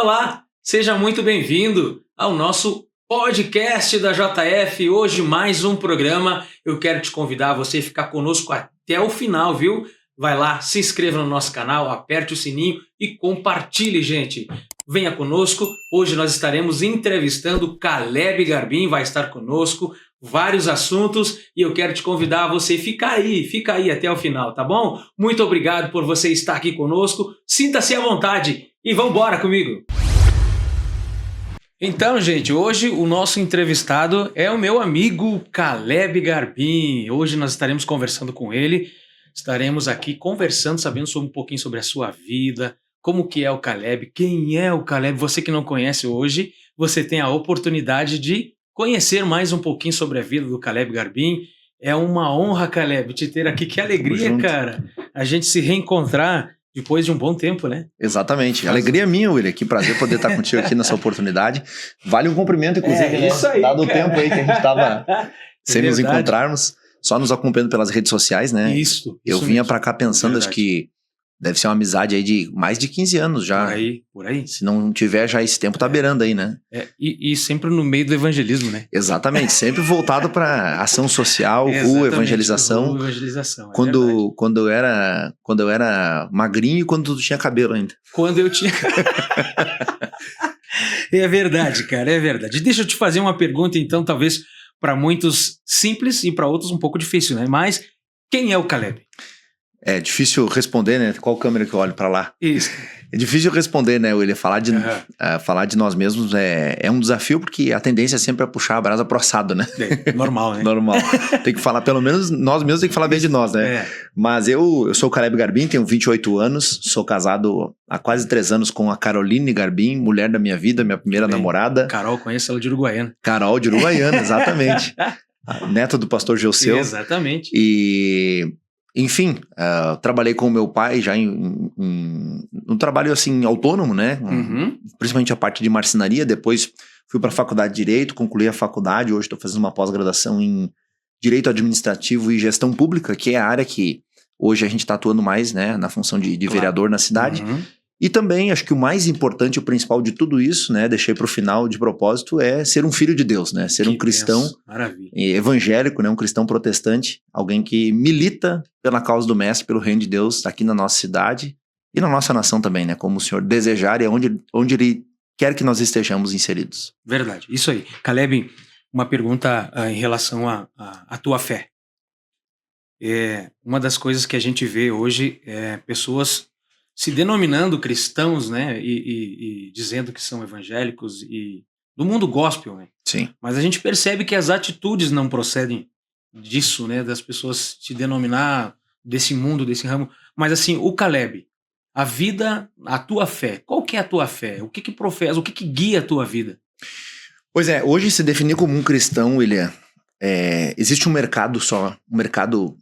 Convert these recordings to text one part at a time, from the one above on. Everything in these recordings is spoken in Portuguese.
Olá, seja muito bem-vindo ao nosso podcast da JF. Hoje mais um programa. Eu quero te convidar a você ficar conosco até o final, viu? Vai lá, se inscreva no nosso canal, aperte o sininho e compartilhe, gente. Venha conosco. Hoje nós estaremos entrevistando Caleb Garbim, vai estar conosco, vários assuntos, e eu quero te convidar a você fica aí até o final, tá bom? Muito obrigado por você estar aqui conosco. Sinta-se à vontade e vamos embora comigo. Então, gente, hoje o nosso entrevistado é o meu amigo Caleb Garbim. Hoje nós estaremos conversando com ele. Estaremos aqui conversando, sabendo um pouquinho sobre a sua vida, como que é o Caleb, quem é o Caleb. Você que não conhece hoje, você tem a oportunidade de conhecer mais um pouquinho sobre a vida do Caleb Garbim. É uma honra, Caleb, te ter aqui. Que alegria, cara, a gente se reencontrar depois de um bom tempo, né? Exatamente. Alegria minha, William. Que prazer poder estar contigo aqui nessa oportunidade. Vale um cumprimento, inclusive, né? Isso aí, dado cara. o tempo aí que a gente estava sem nos encontrarmos, só nos acompanhando pelas redes sociais, né? Isso Eu vinha mesmo. para cá pensando, acho que deve ser uma amizade aí de mais de 15 anos já. Por aí. Se não tiver já esse tempo, tá beirando aí, né? E sempre no meio do evangelismo, né? Exatamente, sempre voltado para ação social, rua, evangelização. Quando eu era magrinho e quando tu tinha cabelo ainda. Quando eu tinha... É verdade, cara, é verdade. Deixa eu te fazer uma pergunta, então, talvez para muitos simples e para outros um pouco difícil, né? Mas quem é o Caleb? É difícil responder, né? Qual câmera que eu olho para lá? Isso. É difícil responder, né, William? Falar de nós mesmos é um desafio, porque a tendência é sempre puxar a brasa pro assado, né? Normal, né? Normal. Tem que falar, pelo menos nós mesmos tem que falar bem de nós, né? Mas eu sou o Caleb Garbim, tenho 28 anos, sou casado há quase 3 anos com a Caroline Garbim, mulher da minha vida, minha primeira namorada. Trabalho conheço ela de Uruguaiana. Carol de Uruguaiana, exatamente. Neta do pastor Geuseu. Exatamente. Enfim, trabalhei com o meu pai já um trabalho assim autônomo, né? Principalmente a parte de marcenaria. Depois fui para a faculdade de Direito, concluí a faculdade. Hoje estou fazendo uma pós-graduação em Direito Administrativo e Gestão Pública, que é a área que hoje a gente está atuando mais, né? Na função de vereador na cidade. E também, acho que o mais importante, o principal de tudo isso, né? Deixei para o final de propósito, é ser um filho de Deus, né? Ser um cristão evangélico, né? Um cristão protestante, alguém que milita pela causa do mestre, pelo reino de Deus aqui na nossa cidade e na nossa nação também, né? Como o Senhor desejar e onde Ele quer que nós estejamos inseridos. Verdade, isso aí. Caleb, uma pergunta em relação à tua fé. Uma das coisas que a gente vê hoje é pessoas se denominando cristãos, né, e dizendo que são evangélicos e do mundo gospel, né? Sim. Mas a gente percebe que as atitudes não procedem disso, né, das pessoas se denominar desse mundo, desse ramo. Mas assim, o Caleb, a vida, a tua fé, qual que é a tua fé? O que professa, o que guia a tua vida? Pois é, hoje se definir como um cristão, William, existe um mercado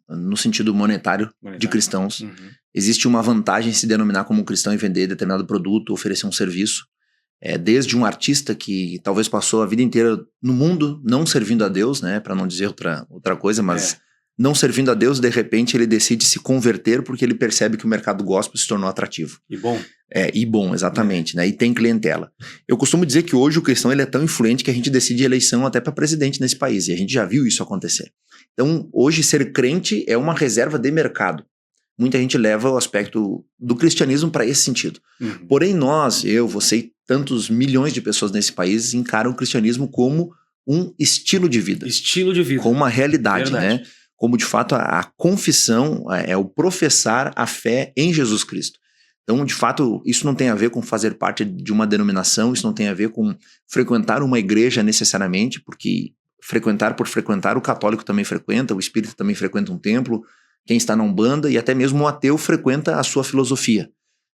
no sentido monetário. De cristãos. Existe uma vantagem em se denominar como um cristão e vender determinado produto, oferecer um serviço. Desde um artista que talvez passou a vida inteira no mundo não servindo a Deus, né, para não dizer outra coisa, mas não servindo a Deus, de repente ele decide se converter porque ele percebe que o mercado gospel se tornou atrativo. E bom, exatamente, né? E tem clientela. Eu costumo dizer que hoje o cristão ele é tão influente que a gente decide eleição até para presidente nesse país, e a gente já viu isso acontecer. Então, hoje ser crente é uma reserva de mercado. Muita gente leva o aspecto do cristianismo para esse sentido. Porém, você e tantos milhões de pessoas nesse país encaram o cristianismo como um estilo de vida. Como uma realidade, né? Como de fato a confissão é o professar a fé em Jesus Cristo. Então, de fato, isso não tem a ver com fazer parte de uma denominação, isso não tem a ver com frequentar uma igreja necessariamente, porque frequentar por frequentar, o católico também frequenta, o espírita também frequenta um templo, quem está na Umbanda e até mesmo o ateu frequenta a sua filosofia,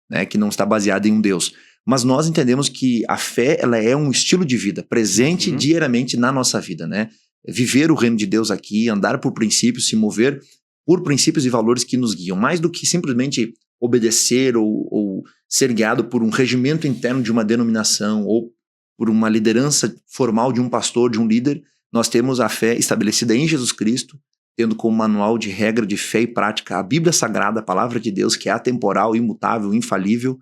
né, que não está baseada em um Deus. Mas nós entendemos que a fé ela é um estilo de vida, presente diariamente na nossa vida, né? Viver o reino de Deus aqui, andar por princípios, se mover por princípios e valores que nos guiam, mais do que simplesmente obedecer ou ser guiado por um regimento interno de uma denominação ou por uma liderança formal de um pastor, de um líder. Nós temos a fé estabelecida em Jesus Cristo, tendo como manual de regra de fé e prática a Bíblia Sagrada, a Palavra de Deus, que é atemporal, imutável, infalível,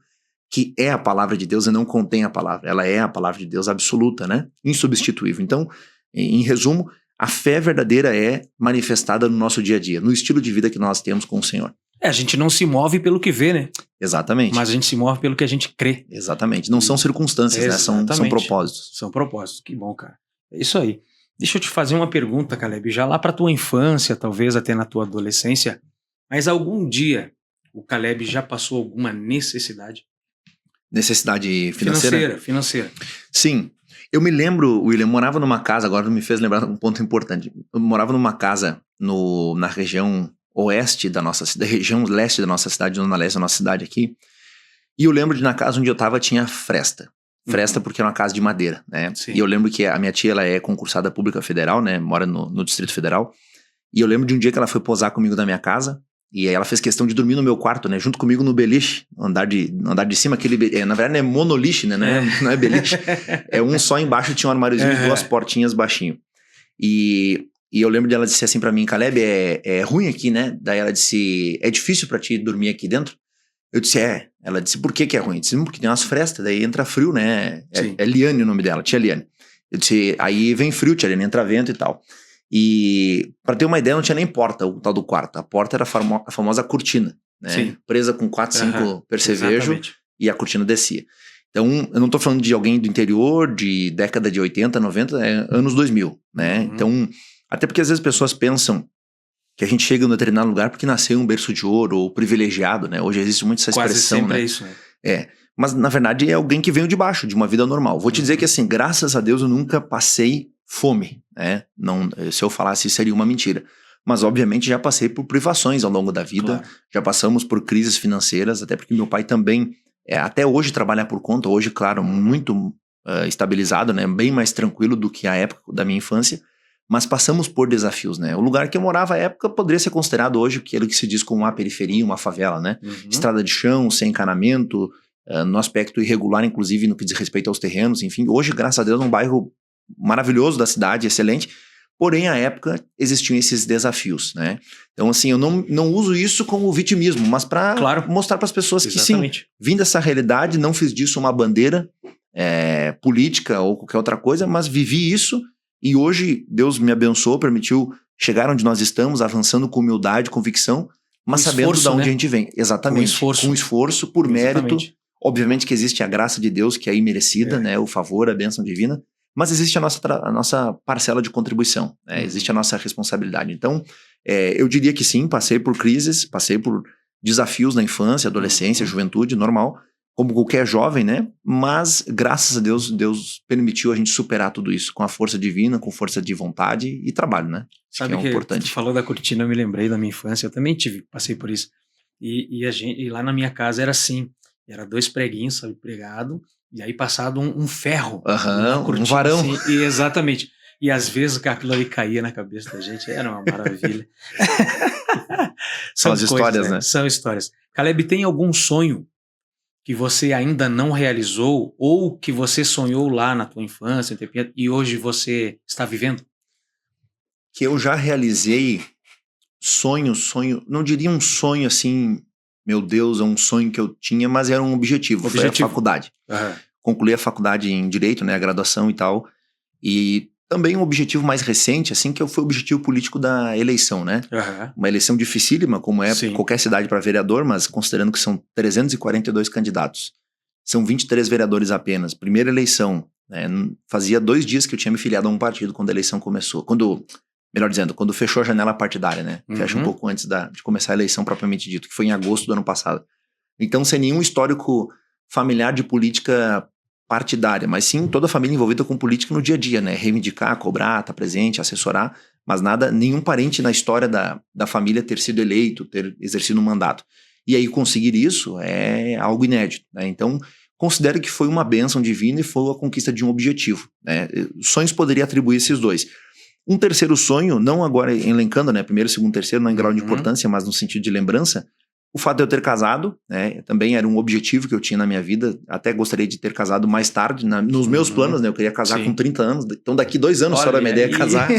que é a palavra de Deus e não contém a palavra. Ela é a palavra de Deus absoluta, né? Insubstituível. Então, em resumo, a fé verdadeira é manifestada no nosso dia a dia, no estilo de vida que nós temos com o Senhor. A gente não se move pelo que vê, né? Exatamente. Mas a gente se move pelo que a gente crê. Exatamente. Não são circunstâncias, né? São propósitos. São propósitos. Que bom, cara. É isso aí. Deixa eu te fazer uma pergunta, Caleb. Já lá para tua infância, talvez até na tua adolescência, mas algum dia o Caleb já passou alguma necessidade? Necessidade financeira? Financeira. Sim. Eu me lembro, William, morava numa casa, agora me fez lembrar um ponto importante. Eu morava numa casa na região oeste da nossa cidade, região leste da nossa cidade, zona leste da nossa cidade aqui. E eu lembro de na casa onde eu tava tinha fresta. Fresta porque era uma casa de madeira, né? Sim. E eu lembro que a minha tia, ela é concursada pública federal, né? Mora no Distrito Federal. E eu lembro de um dia que ela foi posar comigo na minha casa. E aí ela fez questão de dormir no meu quarto, né? Junto comigo no beliche, no andar de cima, na verdade não é monoliche, né? Não é beliche. É um só embaixo, tinha um armáriozinho e duas portinhas baixinho. E eu lembro dela dizer assim pra mim, Caleb, é ruim aqui, né? Daí ela disse, é difícil pra ti dormir aqui dentro? Eu disse, é. Ela disse, por que é ruim? Eu disse, porque tem umas frestas, daí entra frio, né? É Liane o nome dela, tia Liane. Eu disse, aí vem frio, tia Liane, entra vento e tal. E pra ter uma ideia, não tinha nem porta, o tal do quarto. A porta era a famosa cortina, né? Sim. Presa com 4, 5 percevejos e a cortina descia. Então, eu não tô falando de alguém do interior, de década de 80, 90, anos 2000, né? Então, até porque às vezes as pessoas pensam que a gente chega em um determinado lugar porque nasceu em um berço de ouro ou privilegiado, né? Hoje existe muito essa expressão, sempre né? É isso, né? É. Mas, na verdade, é alguém que veio de baixo, de uma vida normal. Vou te dizer que, assim, graças a Deus, eu nunca passei fome, né? Não, se eu falasse isso seria uma mentira. Mas, obviamente, já passei por privações ao longo da vida. Claro. Já passamos por crises financeiras, até porque meu pai também, até hoje, trabalha por conta. Hoje, claro, muito estabilizado, né? Bem mais tranquilo do que a época da minha infância. Mas passamos por desafios, né? O lugar que eu morava à época poderia ser considerado hoje aquilo que se diz como uma periferia, uma favela, né? Estrada de chão, sem encanamento, no aspecto irregular, inclusive no que diz respeito aos terrenos, enfim. Hoje, graças a Deus, é um bairro maravilhoso da cidade, excelente. Porém, à época, existiam esses desafios, né? Então, assim, eu não uso isso como vitimismo, mas para mostrar para as pessoas que sim, vim dessa realidade, não fiz disso uma bandeira política ou qualquer outra coisa, mas vivi isso. E hoje Deus me abençoou, permitiu chegar onde nós estamos, avançando com humildade, convicção, mas sabendo de onde a gente vem. Exatamente. Com esforço, por mérito. Obviamente que existe a graça de Deus, que é imerecida, né? O favor, a bênção divina. Mas existe a nossa parcela de contribuição, né? Existe a nossa responsabilidade. Então, eu diria que sim, passei por crises, passei por desafios na infância, adolescência, juventude, normal. Como qualquer jovem, né? Mas, graças a Deus, Deus permitiu a gente superar tudo isso com a força divina, com força de vontade e trabalho, né? Sabe que importante. Tu falou da cortina, eu me lembrei da minha infância, eu também passei por isso. E lá na minha casa era assim, era 2 preguinhos, sabe, pregado, e aí passado um ferro. Cortina, um varão. Assim, exatamente. E às vezes aquilo ali caía na cabeça da gente, era uma maravilha. São as histórias, né? São histórias. Caleb, tem algum sonho que você ainda não realizou ou que você sonhou lá na tua infância e hoje você está vivendo? Que eu já realizei sonho, não diria um sonho assim, meu Deus, é um sonho que eu tinha, mas era um objetivo. Foi a faculdade. Concluí a faculdade em Direito, né, a graduação e tal, e também um objetivo mais recente, assim, que foi o objetivo político da eleição, né? Uma eleição dificílima, como é qualquer cidade para vereador, mas considerando que são 342 candidatos. São 23 vereadores apenas. Primeira eleição, né? Fazia 2 dias que eu tinha me filiado a um partido quando a eleição começou. Melhor dizendo, quando fechou a janela partidária, né? Fecha um pouco antes de começar a eleição propriamente dito, que foi em agosto do ano passado. Então, sem nenhum histórico familiar de política partidária, mas sim toda a família envolvida com política no dia a dia, né? Reivindicar, cobrar, estar presente, assessorar, mas nenhum parente na história da família ter sido eleito, ter exercido um mandato. E aí conseguir isso é algo inédito, né? Então, considero que foi uma bênção divina e foi a conquista de um objetivo, né? Sonhos poderia atribuir esses 2. Um terceiro sonho, não agora elencando, né? Primeiro, segundo, terceiro, não em grau de importância, mas no sentido de lembrança. O fato de eu ter casado, né, também era um objetivo que eu tinha na minha vida. Até gostaria de ter casado mais tarde, nos meus planos, né? Eu queria casar com 30 anos. Então, daqui 2 anos só era a minha ideia casar.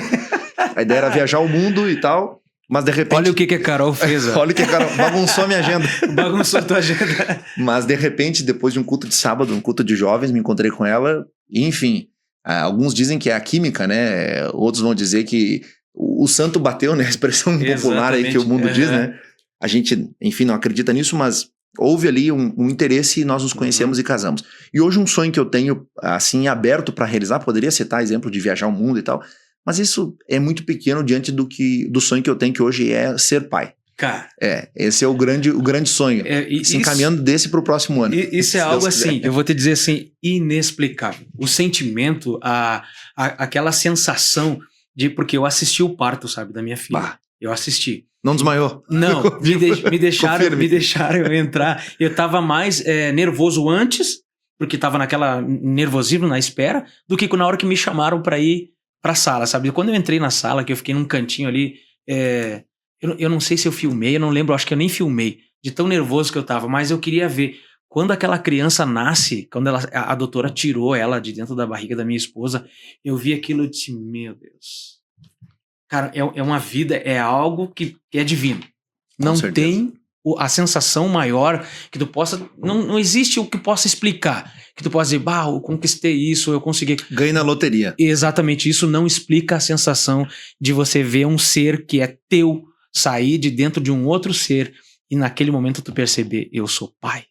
A ideia era viajar o mundo e tal. Mas de repente... Olha o que a Carol fez. Olha o que a Carol... Bagunçou a minha agenda. Bagunçou a tua agenda. Mas de repente, depois de um culto de sábado, um culto de jovens, me encontrei com ela. E, enfim, alguns dizem que é a química, né? Outros vão dizer que o santo bateu, né? A expressão popular aí que o mundo diz, né? A gente, enfim, não acredita nisso, mas houve ali um interesse e nós nos conhecemos e casamos. E hoje um sonho que eu tenho, assim, aberto para realizar, poderia citar exemplo de viajar o mundo e tal, mas isso é muito pequeno diante do sonho que eu tenho, que hoje é ser pai. Cara, esse é o grande sonho. Se encaminhando desse para o próximo ano. Isso é algo assim, eu vou te dizer assim, inexplicável. O sentimento, aquela sensação de... Porque eu assisti o parto, sabe, da minha filha. Bah. Eu assisti. Não desmaiou? Não, me deixaram eu entrar. Eu tava mais nervoso antes, porque tava naquela nervosismo na espera, do que na hora que me chamaram para ir pra sala, sabe? Quando eu entrei na sala, que eu fiquei num cantinho ali, eu não sei se eu filmei, eu não lembro, acho que eu nem filmei, de tão nervoso que eu tava, mas eu queria ver. Quando aquela criança nasce, quando a doutora tirou ela de dentro da barriga da minha esposa, eu vi aquilo e disse, meu Deus... Cara, é uma vida, é algo que é divino. Não tem a sensação maior que tu possa... Não existe o que possa explicar. Que tu possa dizer, eu conquistei isso, eu consegui... Ganhei na loteria. Exatamente, isso não explica a sensação de você ver um ser que é teu sair de dentro de um outro ser e naquele momento tu perceber, eu sou pai.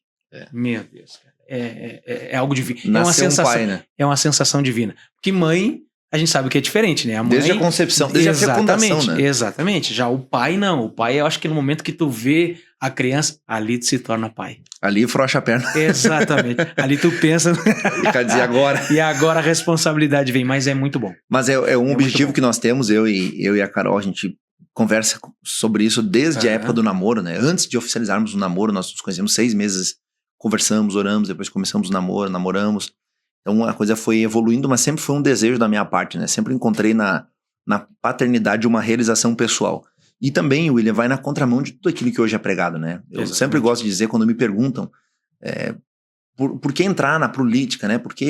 Meu Deus, cara. É algo divino. Nasceu um pai, né? É uma sensação divina. Porque mãe... A gente sabe que é diferente, né? A mãe, desde a concepção, desde a fecundação, né? Exatamente. Já o pai, não. O pai, eu acho que no momento que tu vê a criança, ali tu se torna pai. Ali frouxa a perna. Exatamente. Ali tu pensa... E quer dizer, agora... E agora a responsabilidade vem, mas é muito bom. Mas é um objetivo que nós temos, eu e a Carol, a gente conversa sobre isso desde a época do namoro, né? Antes de oficializarmos o namoro, nós nos conhecemos 6 meses, conversamos, oramos, depois começamos o namoro, namoramos. Então a coisa foi evoluindo, mas sempre foi um desejo da minha parte, né? Sempre encontrei na paternidade uma realização pessoal. E também, William, vai na contramão de tudo aquilo que hoje é pregado, né? Eu sempre gosto de dizer, quando me perguntam por que entrar na política, né? Por que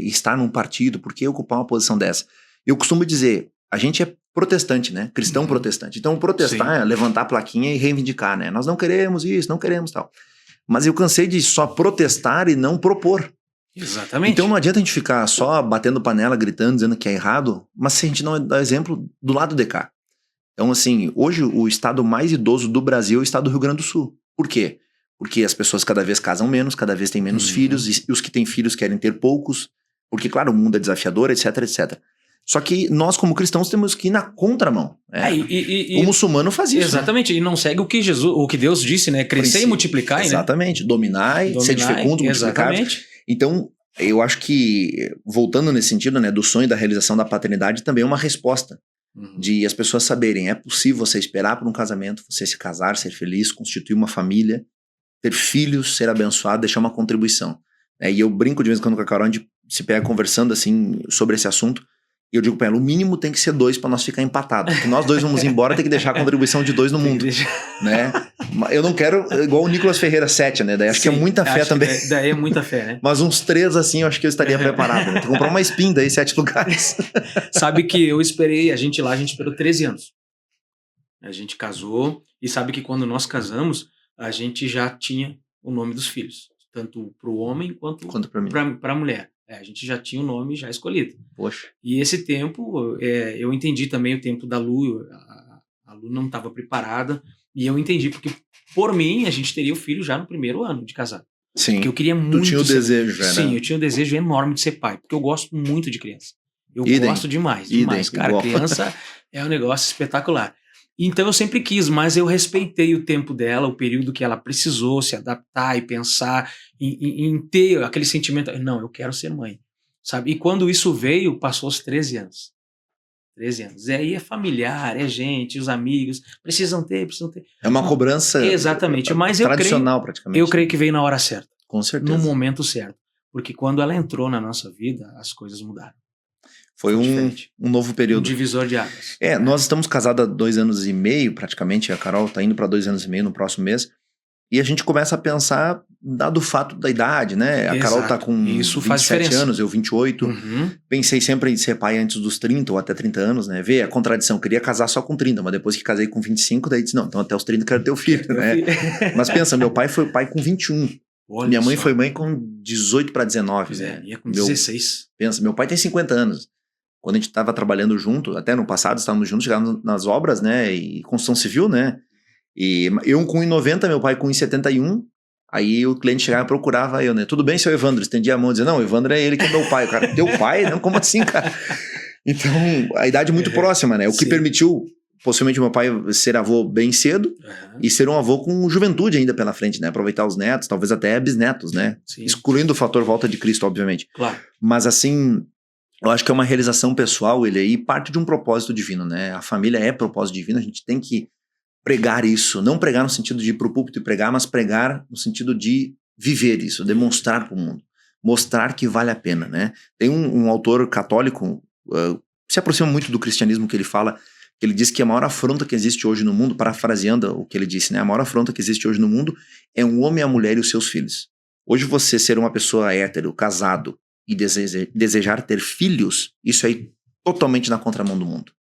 estar num partido? Por que ocupar uma posição dessa? Eu costumo dizer, a gente é protestante, né? Cristão protestante. Então protestar é levantar a plaquinha e reivindicar, né? Nós não queremos isso, não queremos tal. Mas eu cansei de só protestar e não propor. Exatamente. Então não adianta a gente ficar só batendo panela, gritando, dizendo que é errado, mas se a gente não dá exemplo do lado de cá. Então assim, hoje o estado mais idoso do Brasil é o estado do Rio Grande do Sul. Por quê? Porque as pessoas cada vez casam menos, cada vez têm menos filhos, e os que têm filhos querem ter poucos, porque claro, o mundo é desafiador, etc, etc. Só que nós como cristãos temos que ir na contramão. O muçulmano faz isso. Exatamente, né? E não segue o que Deus disse, né? Crescer e multiplicar, exatamente, né? Dominai, sede fecundo, multiplicar. Então, eu acho que, voltando nesse sentido, né, do sonho da realização da paternidade, também é uma resposta de as pessoas saberem, é possível você esperar por um casamento, você se casar, ser feliz, constituir uma família, ter filhos, ser abençoado, deixar uma contribuição. E eu brinco de vez em quando com a Carol, a gente se pega conversando assim sobre esse assunto, e eu digo pra ela, o mínimo tem que ser 2 para nós ficar empatados. Porque nós 2 vamos embora, tem que deixar a contribuição de 2 no mundo. Né? Eu não quero, igual o Nicolas Ferreira 7, né? Daí acho que é muita fé também. Daí é muita fé, né? Mas uns 3 assim, eu acho que eu estaria preparado. Né? Tem que comprar uma spin daí, 7 lugares. Sabe que eu esperei, a gente esperou 13 anos. A gente casou, e sabe que quando nós casamos, a gente já tinha o nome dos filhos. Tanto pro homem quanto pra mulher. A gente já tinha o nome já escolhido. Poxa. E esse tempo, eu entendi também o tempo da Lu, a Lu não estava preparada, e eu entendi, porque por mim, a gente teria o filho já no primeiro ano de casado. Sim, porque eu queria muito... Tu tinha o desejo, né? Sim, eu tinha o desejo enorme de ser pai, porque eu gosto muito de criança. Eu gosto demais. Cara, igual. Criança é um negócio espetacular. Então eu sempre quis, mas eu respeitei o tempo dela, o período que ela precisou se adaptar e pensar em ter aquele sentimento, não, eu quero ser mãe, sabe? E quando isso veio, passou os 13 anos. 13 anos. E aí é familiar, é gente, os amigos, precisam ter. É uma cobrança exatamente, mas tradicional praticamente. Eu creio que veio na hora certa. Com certeza. No momento certo. Porque quando ela entrou na nossa vida, as coisas mudaram. Foi um novo período. Um divisor de águas. Nós estamos casados há 2 anos e meio, praticamente. A Carol está indo para 2 anos e meio no próximo mês. E a gente começa a pensar dado o fato da idade, né? A Carol tá com isso 27 anos, eu 28. Uhum. Pensei sempre em ser pai antes dos 30 ou até 30 anos, né? Vê a contradição, eu queria casar só com 30, mas depois que casei com 25, daí disse, não, então até os 30 quero ter o filho, né? Mas pensa, meu pai foi pai com 21. Olha minha mãe só. foi mãe com 18 para 19. Pois né? é, com 16. Pensa, meu pai tem 50 anos. Quando a gente estava trabalhando junto, até no passado estávamos juntos, chegávamos nas obras, né? E construção civil, né? E eu com 1,90, meu pai com 1,71. Aí o cliente chegava e procurava eu, né? Tudo bem, seu Evandro? Estendia a mão e dizia, não, o Evandro é ele que é meu pai. O cara, teu pai? Não, como assim, cara? Então, a idade muito próxima, né? O que permitiu, possivelmente, meu pai ser avô bem cedo e ser um avô com juventude ainda pela frente, né? Aproveitar os netos, talvez até bisnetos, né? Sim. Excluindo o fator volta de Cristo, obviamente. Claro. Mas, assim, eu acho que é uma realização pessoal, ele aí parte de um propósito divino, né? A família é propósito divino, a gente tem que pregar isso, não pregar no sentido de ir pro púlpito e pregar, mas pregar no sentido de viver isso, demonstrar para o mundo, mostrar que vale a pena, né? Tem um autor católico, se aproxima muito do cristianismo, que ele fala, que ele diz que a maior afronta que existe hoje no mundo, parafraseando o que ele disse, né? A maior afronta que existe hoje no mundo é um homem, a mulher e os seus filhos. Hoje você ser uma pessoa hétero, casado e desejar ter filhos, isso aí totalmente na contramão do mundo.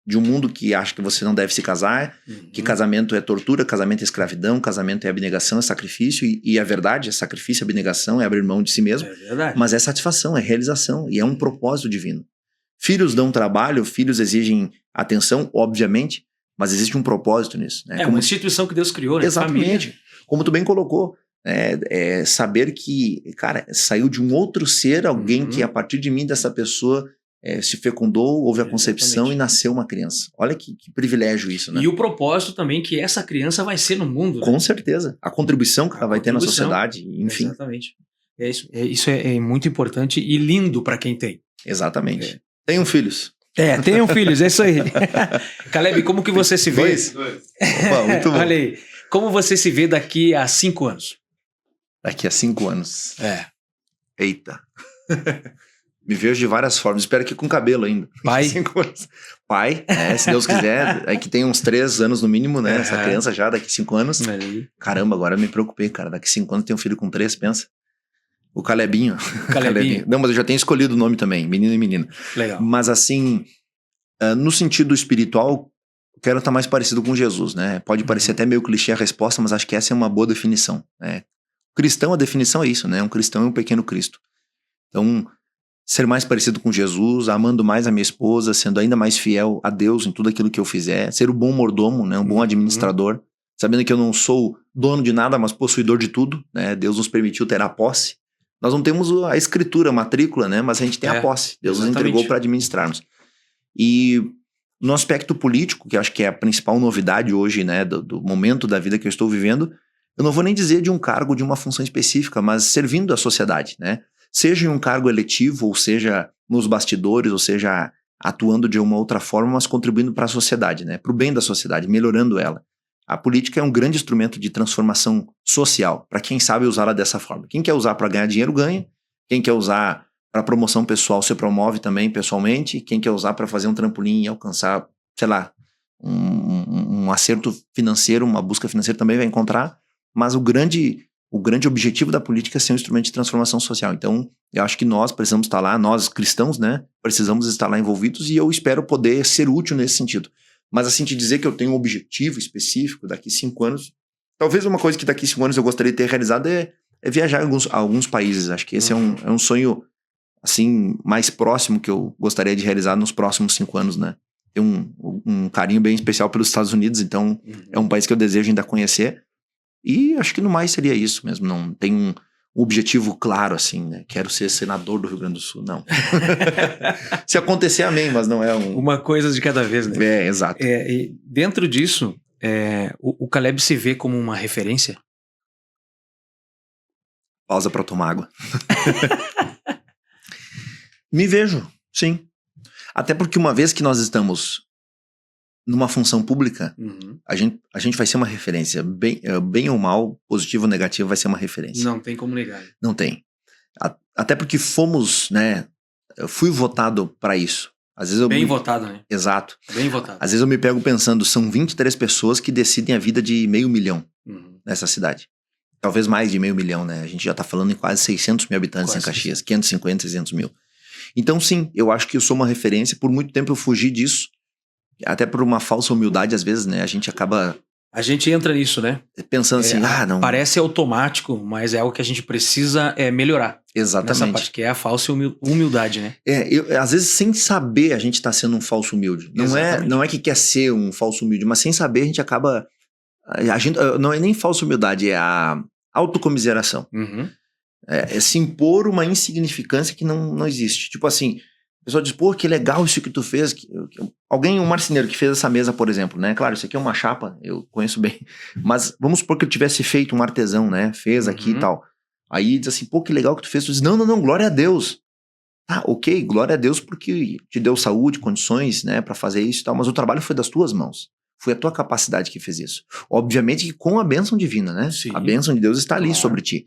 De um mundo que acha que você não deve se casar, que casamento é tortura, casamento é escravidão, casamento é abnegação, é sacrifício, e a verdade é sacrifício, abnegação, é abrir mão de si mesmo, mas é satisfação, é realização, e é um propósito divino. Filhos dão trabalho, filhos exigem atenção, obviamente, mas existe um propósito nisso. Né? É uma instituição que Deus criou, né? Exatamente. Família. Como tu bem colocou, saber que, cara, saiu de um outro ser, alguém que a partir de mim, dessa pessoa, se fecundou, houve a concepção e nasceu uma criança. Olha que privilégio isso, né? E o propósito também que essa criança vai ser no mundo. Com né? certeza. A contribuição que ela vai ter na sociedade, enfim. Exatamente. Isso é muito importante e lindo para quem tem. Exatamente. Tenham filhos. Tenham filhos, é isso aí. Caleb, como que você se vê? Dois. Opa, muito bom. Olha aí, como você se vê daqui a 5 anos? Daqui a 5 anos. Eita. Me vejo de várias formas. Espero que com cabelo ainda. Pai? Pai, se Deus quiser. É que tem uns 3 anos no mínimo, né? Essa criança já, daqui 5 anos. Caramba, agora eu me preocupei, cara. Daqui 5 anos tem um filho com 3, pensa. O Calebinho. Calebinho. Não, mas eu já tenho escolhido o nome também, menino e menina. Legal. Mas assim, no sentido espiritual, quero estar mais parecido com Jesus, né? Pode parecer até meio clichê a resposta, mas acho que essa é uma boa definição, né? Cristão, a definição é isso, né? Um cristão é um pequeno Cristo. Então, ser mais parecido com Jesus, amando mais a minha esposa, sendo ainda mais fiel a Deus em tudo aquilo que eu fizer, ser um bom mordomo, né? Um bom administrador, sabendo que eu não sou dono de nada, mas possuidor de tudo, né? Deus nos permitiu ter a posse. Nós não temos a escritura, a matrícula, né? Mas a gente tem a posse. Deus nos entregou para administrarmos. E no aspecto político, que acho que é a principal novidade hoje, né? Do momento da vida que eu estou vivendo, eu não vou nem dizer de um cargo, de uma função específica, mas servindo a sociedade, né? Seja em um cargo eletivo, ou seja nos bastidores, ou seja atuando de uma outra forma, mas contribuindo para a sociedade, né? Para o bem da sociedade, melhorando ela. A política é um grande instrumento de transformação social, para quem sabe usá-la dessa forma. Quem quer usar para ganhar dinheiro, ganha. Quem quer usar para promoção pessoal, se promove também pessoalmente. Quem quer usar para fazer um trampolim e alcançar, sei lá, um acerto financeiro, uma busca financeira também vai encontrar. Mas o grande objetivo da política é ser um instrumento de transformação social. Então, eu acho que nós precisamos estar lá, nós cristãos, né, precisamos estar lá envolvidos, e eu espero poder ser útil nesse sentido. Mas assim, te dizer que eu tenho um objetivo específico daqui 5 anos, talvez uma coisa que daqui 5 anos eu gostaria de ter realizado é viajar a alguns países. Acho que esse é um sonho, assim, mais próximo que eu gostaria de realizar nos próximos 5 anos, né. Tenho um carinho bem especial pelos Estados Unidos, então é um país que eu desejo ainda conhecer. E acho que no mais seria isso mesmo, não tem um objetivo claro assim, né? Quero ser senador do Rio Grande do Sul, não. Se acontecer, amém, mas não é uma coisa de cada vez, né? Exato. E dentro disso, o Caleb se vê como uma referência? Pausa para tomar água. Me vejo, sim. Até porque uma vez que nós estamos numa função pública, a gente vai ser uma referência. Bem ou mal, positivo ou negativo, vai ser uma referência. Não tem como negar. Não tem. Até porque fomos, né? Eu fui votado para isso. Às vezes votado, né? Exato. Bem votado. Às vezes eu me pego pensando, são 23 pessoas que decidem a vida de 500 mil nessa cidade. talvez mais de 500 mil, né? A gente já tá falando em quase 600 mil habitantes em Caxias, 550, 600 mil. Então, sim, eu acho que eu sou uma referência. Por muito tempo eu fugi disso, até por uma falsa humildade, às vezes, né? A gente acaba... A gente entra nisso, né? Pensando assim, não... Parece automático, mas é algo que a gente precisa melhorar. Exatamente. Nessa parte, que é a falsa humildade, né? Às vezes, sem saber, a gente tá sendo um falso humilde. Não é que quer ser um falso humilde, mas sem saber a gente acaba... não é nem falsa humildade, é a autocomiseração. Uhum. É se impor uma insignificância que não existe. Tipo assim, a pessoa diz, pô, que legal isso que tu fez. Um marceneiro que fez essa mesa, por exemplo, né? Claro, isso aqui é uma chapa, eu conheço bem. Mas vamos supor que ele tivesse feito um artesão, né? Fez aqui e tal. Aí diz assim, pô, que legal que tu fez. Tu diz, não, glória a Deus. Ah, ok, glória a Deus porque te deu saúde, condições, né? Pra fazer isso e tal. Mas o trabalho foi das tuas mãos. Foi a tua capacidade que fez isso. Obviamente que com a bênção divina, né? Sim. A bênção de Deus está ali sobre ti.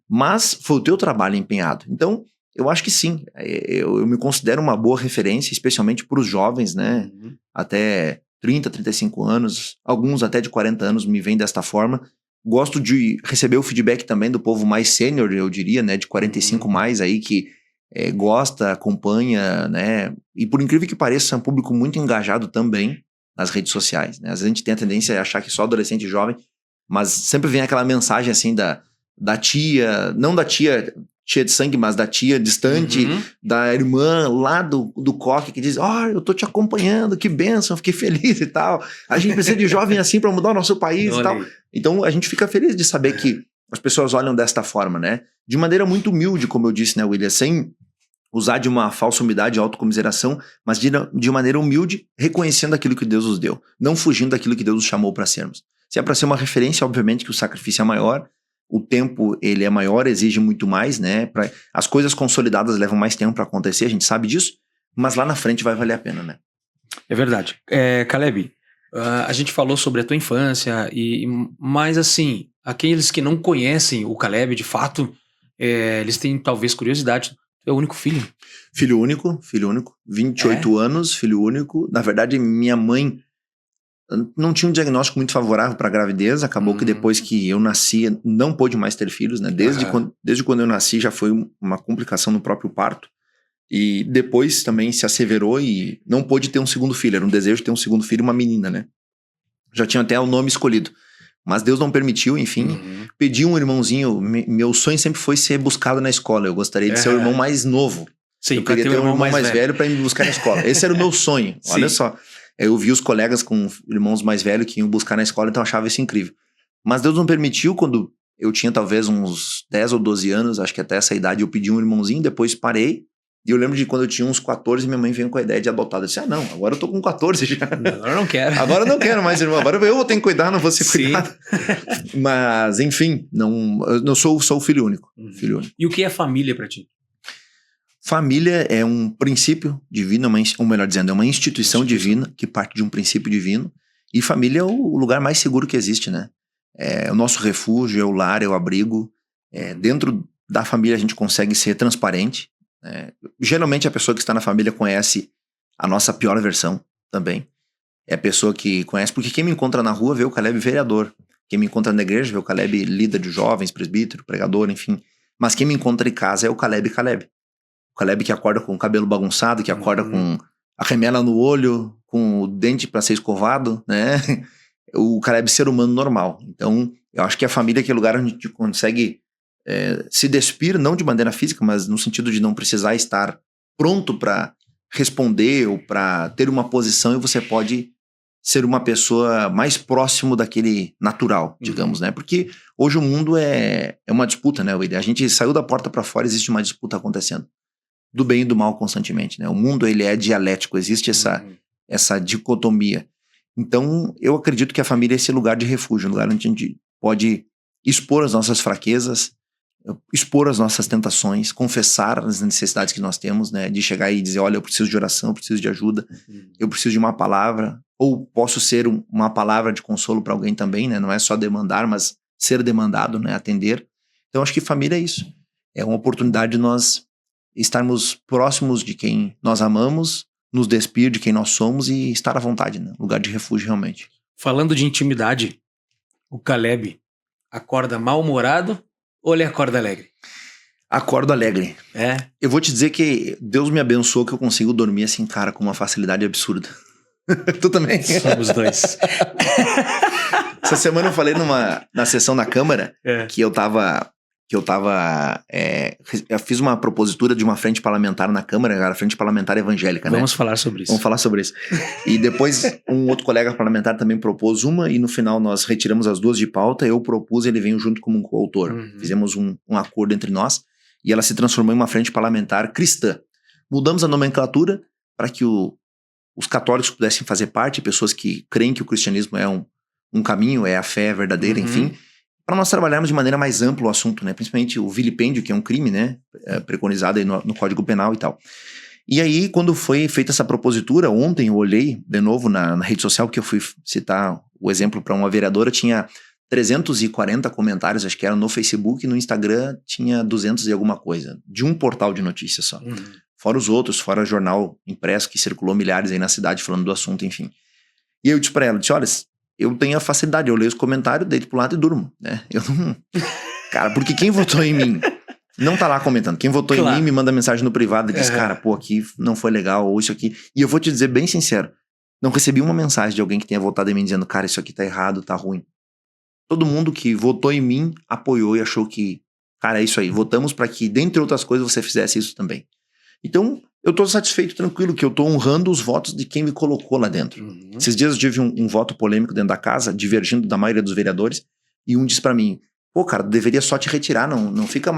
Mas foi o teu trabalho empenhado. Então, eu acho que sim. Eu me considero uma boa referência, especialmente para os jovens, né? Até 30, 35 anos. Alguns até de 40 anos me veem desta forma. Gosto de receber o feedback também do povo mais sênior, eu diria, né? De 45 mais aí, que gosta, acompanha, né? E por incrível que pareça, é um público muito engajado também nas redes sociais, né? Às vezes a gente tem a tendência a achar que só adolescente e jovem, mas sempre vem aquela mensagem assim da tia, não da tia de sangue, mas da tia distante, da irmã lá do coque, que diz, eu tô te acompanhando, que bênção, fiquei feliz e tal. A gente precisa de jovem assim para mudar o nosso país e tal. Então a gente fica feliz de saber que as pessoas olham desta forma, né? De maneira muito humilde, como eu disse, né, William, sem usar de uma falsa humildade e autocomiseração, mas de maneira humilde, reconhecendo aquilo que Deus nos deu, não fugindo daquilo que Deus nos chamou para sermos. Se é para ser uma referência, obviamente que o sacrifício é maior, o tempo ele é maior, exige muito mais, né? As coisas consolidadas levam mais tempo para acontecer, a gente sabe disso, mas lá na frente vai valer a pena, né? É verdade. Caleb, a gente falou sobre a tua infância, mas assim, aqueles que não conhecem o Caleb de fato, eles têm talvez curiosidade. É o único filho? Filho único, 28 anos, filho único. Na verdade, minha mãe não tinha um diagnóstico muito favorável para a gravidez. Acabou que depois que eu nasci, não pôde mais ter filhos, né? Desde quando eu nasci já foi uma complicação no próprio parto. E depois também se asseverou e não pôde ter um segundo filho. Era um desejo de ter um segundo filho, uma menina, né? Já tinha até o nome escolhido. Mas Deus não permitiu, enfim. Pedi um irmãozinho. Meu sonho sempre foi ser buscado na escola. Eu gostaria de ser o irmão mais novo. Sim, eu queria ter um irmão mais velho para me buscar na escola. Esse era o meu sonho. Olha só. Eu vi os colegas com irmãos mais velhos que iam buscar na escola, então eu achava isso incrível. Mas Deus não permitiu. Quando eu tinha talvez uns 10 ou 12 anos, acho que até essa idade, eu pedi um irmãozinho, depois parei. E eu lembro de quando eu tinha uns 14, minha mãe veio com a ideia de adotar. Eu disse, não, agora eu tô com 14 já. Agora eu não quero. Agora eu não quero mais, irmão. Agora eu vou ter que cuidar, não vou ser cuidado. Mas, enfim, eu sou o filho único. Filho único. E o que é família pra ti? Família é um princípio divino, ou melhor dizendo, é uma instituição divina que parte de um princípio divino. E família é o lugar mais seguro que existe, né? É o nosso refúgio, é o lar, é o abrigo. Dentro da família a gente consegue ser transparente. Geralmente a pessoa que está na família conhece a nossa pior versão também. É a pessoa que conhece, porque quem me encontra na rua vê o Caleb vereador. Quem me encontra na igreja vê o Caleb líder de jovens, presbítero, pregador, enfim. Mas quem me encontra em casa é o Caleb. O Caleb que acorda com o cabelo bagunçado, que acorda com a remela no olho, com o dente para ser escovado, né? O Caleb ser humano normal. Então, eu acho que a família é aquele lugar onde a gente consegue se despir, não de maneira física, mas no sentido de não precisar estar pronto para responder ou para ter uma posição, e você pode ser uma pessoa mais próximo daquele natural, digamos, né? Porque hoje o mundo é uma disputa, né? A gente saiu da porta para fora, existe uma disputa acontecendo do bem e do mal constantemente, né? O mundo, ele é dialético, existe essa dicotomia. Então, eu acredito que a família é esse lugar de refúgio, um lugar onde a gente pode expor as nossas fraquezas, expor as nossas tentações, confessar as necessidades que nós temos, né? De chegar e dizer, olha, eu preciso de oração, eu preciso de ajuda, eu preciso de uma palavra, ou posso ser uma palavra de consolo para alguém também, né? Não é só demandar, mas ser demandado, né? Atender. Então, acho que família é isso. É uma oportunidade de nós estarmos próximos de quem nós amamos, nos despir de quem nós somos e estar à vontade, né? Lugar de refúgio, realmente. Falando de intimidade, o Caleb, acorda mal-humorado ou ele acorda alegre? Acordo alegre. É? Eu vou te dizer que Deus me abençoou que eu consigo dormir assim, cara, com uma facilidade absurda. Tu também? Somos dois. Essa semana eu falei na sessão da Câmara que eu fiz uma propositura de uma frente parlamentar na Câmara, a frente parlamentar evangélica, né? Vamos falar sobre isso. Vamos falar sobre isso. E depois um outro colega parlamentar também propôs uma e no final nós retiramos as duas de pauta, eu propus, ele veio junto como um coautor. Fizemos um acordo entre nós e ela se transformou em uma frente parlamentar cristã. Mudamos a nomenclatura para que os católicos pudessem fazer parte, pessoas que creem que o cristianismo é um caminho, é a fé verdadeira, enfim, para nós trabalharmos de maneira mais ampla o assunto, né? Principalmente o vilipêndio, que é um crime, né? Preconizado aí no Código Penal e tal. E aí, quando foi feita essa propositura, ontem eu olhei de novo na rede social, porque eu fui citar o exemplo para uma vereadora, tinha 340 comentários, acho que era no Facebook, e no Instagram tinha 200 e alguma coisa, de um portal de notícias só. Fora os outros, fora jornal impresso que circulou milhares aí na cidade falando do assunto, enfim. E eu disse pra ela, olha, eu tenho a facilidade, eu leio os comentários, deito pro lado e durmo, né? Eu não... Cara, porque quem votou em mim não tá lá comentando. Quem votou em mim me manda mensagem no privado e diz, cara, pô, aqui não foi legal, ou isso aqui. E eu vou te dizer bem sincero, não recebi uma mensagem de alguém que tenha votado em mim dizendo, cara, isso aqui tá errado, tá ruim. Todo mundo que votou em mim apoiou e achou que, cara, é isso aí, votamos pra que, dentre outras coisas, você fizesse isso também. Então, eu tô satisfeito, tranquilo, que eu tô honrando os votos de quem me colocou lá dentro. Esses dias eu tive um voto polêmico dentro da casa, divergindo da maioria dos vereadores, e um disse pra mim, pô, cara, deveria só te retirar, não fica